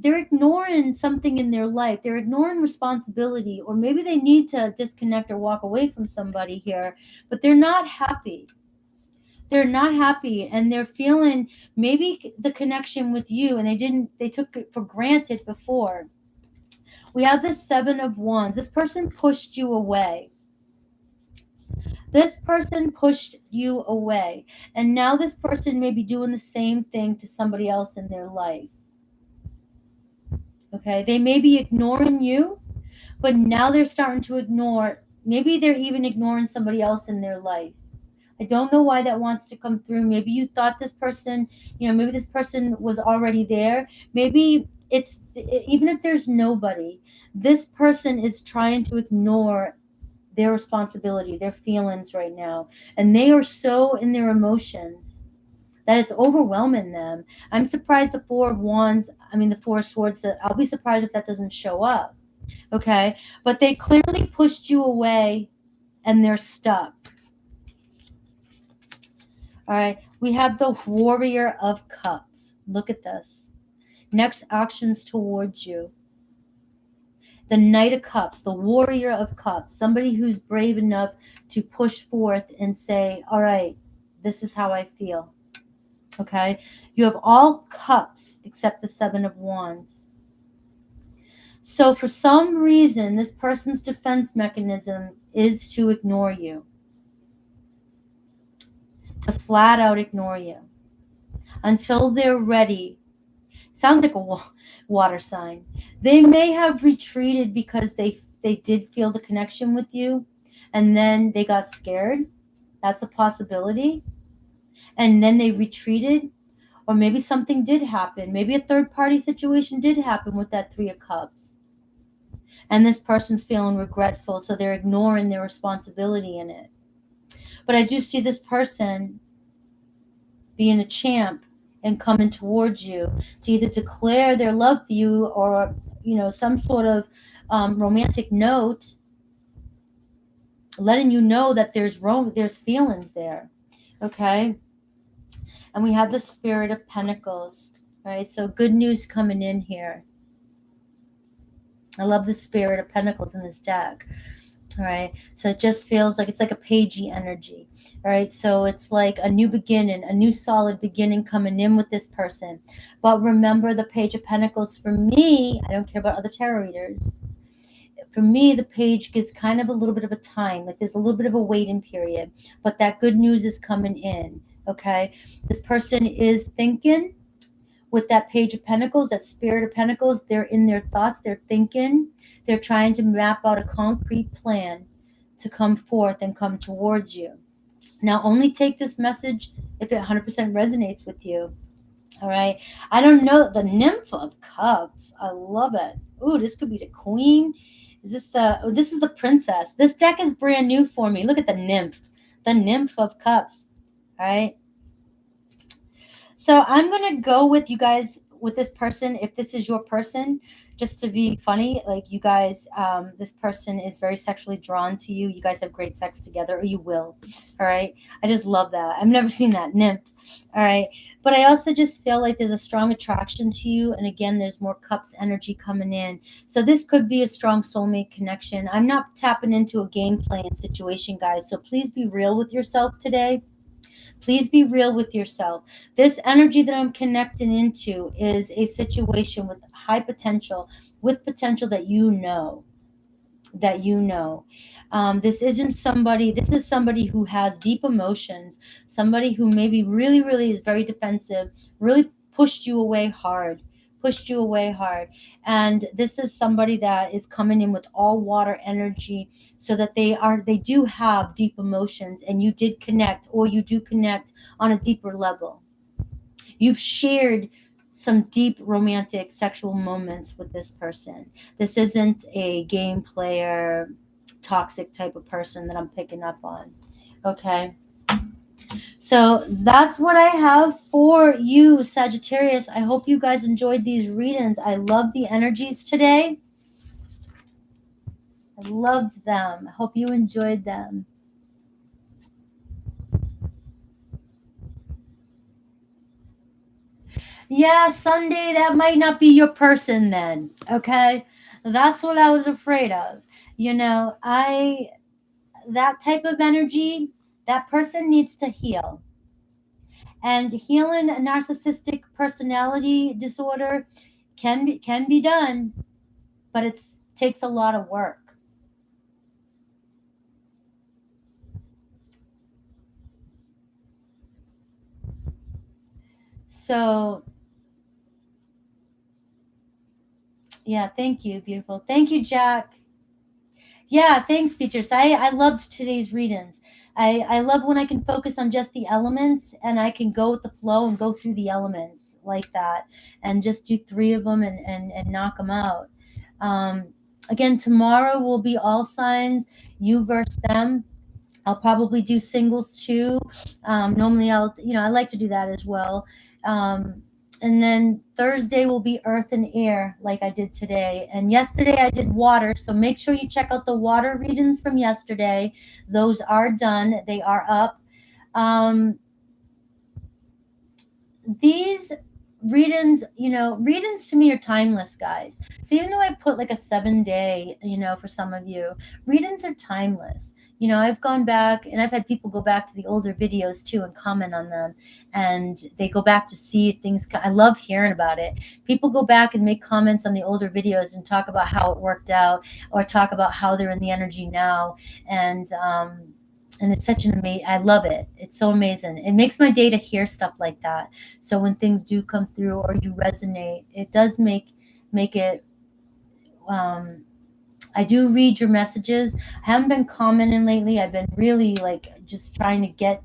ignoring something in their life. They're ignoring responsibility, or maybe they need to disconnect or walk away from somebody here, but they're not happy. They're not happy and they're feeling maybe the connection with you and they took it for granted before. We have the Seven of Wands. This person pushed you away. This person pushed you away. And now this person may be doing the same thing to somebody else in their life. Okay, they may be ignoring you, but now they're starting to ignore, maybe they're even ignoring somebody else in their life. I don't know why that wants to come through. Maybe you thought this person, maybe this person was already there. Maybe even if there's nobody, this person is trying to ignore their responsibility, their feelings right now. And they are so in their emotions that it's overwhelming them. I'm surprised the Four of Swords, I'll be surprised if that doesn't show up. Okay. But they clearly pushed you away and they're stuck. All right, we have the Warrior of Cups. Look at this. Next actions towards you. The Knight of Cups, the Warrior of Cups, somebody who's brave enough to push forth and say, all right, this is how I feel. Okay, you have all cups except the Seven of Wands. So for some reason, this person's defense mechanism is to ignore you. To flat out ignore you until they're ready. Sounds like a water sign. They may have retreated because they did feel the connection with you and then they got scared. That's a possibility. And then they retreated, or maybe something did happen. Maybe a third party situation did happen with that Three of Cups. And this person's feeling regretful, so they're ignoring their responsibility in it. But I do see this person being a champ and coming towards you to either declare their love for you or, some sort of romantic note, letting you know that there's feelings there. Okay. And we have the Spirit of Pentacles, right? So good news coming in here. I love the Spirit of Pentacles in this deck. All right. So it just feels like it's like a pagey energy. All right. So it's like a new beginning, a new solid beginning coming in with this person. But remember, the Page of Pentacles, for me, I don't care about other tarot readers. For me, the page gives kind of a little bit of a time. Like there's a little bit of a waiting period. But that good news is coming in. Okay. This person is thinking with that Page of Pentacles, that Spirit of Pentacles. They're in their thoughts. They're thinking. They're trying to map out a concrete plan to come forth and come towards you. Now, only take this message if it 100% resonates with you. All right. I don't know. The Nymph of Cups. I love it. Ooh, this could be the Queen. This is the Princess. This deck is brand new for me. Look at the Nymph. The Nymph of Cups. All right. So I'm going to go with you guys with this person, if this is your person, just to be funny, like you guys, this person is very sexually drawn to you. You guys have great sex together, or you will. All right. I just love that. I've never seen that nymph. All right. But I also just feel like there's a strong attraction to you. And again, there's more cups energy coming in. So this could be a strong soulmate connection. I'm not tapping into a game playing situation, guys. So please be real with yourself today. Please be real with yourself. This energy that I'm connecting into is a situation with high potential, with potential that you know. That you know. This isn't somebody, this is somebody who has deep emotions, somebody who maybe really, really is very defensive, really pushed you away hard. Pushed you away hard. And this is somebody that is coming in with all water energy, so that they do have deep emotions, and you did connect, or you do connect on a deeper level. You've shared some deep romantic sexual moments with this person. This isn't a game player, toxic type of person that I'm picking up on. Okay. So that's what I have for you, Sagittarius. I hope you guys enjoyed these readings. I love the energies today. I loved them. I hope you enjoyed them. Yeah, Sunday, that might not be your person then. Okay. That's what I was afraid of. That type of energy, that person needs to heal. And healing a narcissistic personality disorder can be done, but it takes a lot of work. So, yeah, thank you, beautiful. Thank you, Jack. Yeah, thanks, Beatrice. I loved today's readings. I love when I can focus on just the elements, and I can go with the flow and go through the elements like that, and just do three of them and knock them out. Again, tomorrow will be all signs, you versus them. I'll probably do singles too. Normally I like to do that as well. And then Thursday will be earth and air, like I did today. And yesterday I did water. So make sure you check out the water readings from yesterday. Those are done. They are up. These readings to me are timeless, guys. So even though I put like a 7-day, for some of you, readings are timeless. I've gone back and I've had people go back to the older videos too and comment on them, and they go back to see things. I love hearing about it. People go back and make comments on the older videos and talk about how it worked out, or talk about how they're in the energy now. And it's such an amazing, I love it. It's so amazing. It makes my day to hear stuff like that. So when things do come through or you resonate, it does make it, I do read your messages. I haven't been commenting lately. I've been really just trying to get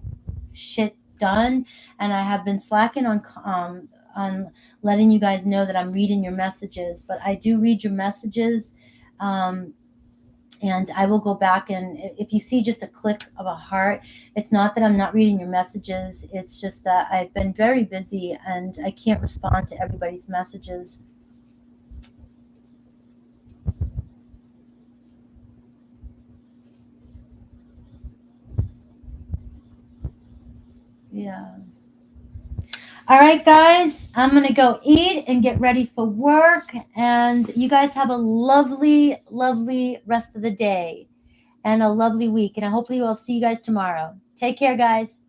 shit done, and I have been slacking on letting you guys know that I'm reading your messages. But I do read your messages, and I will go back, and if you see just a click of a heart, it's not that I'm not reading your messages. It's just that I've been very busy and I can't respond to everybody's messages. Yeah. All right, guys, I'm going to go eat and get ready for work. And you guys have a lovely, lovely rest of the day and a lovely week. And hopefully we'll see you guys tomorrow. Take care, guys.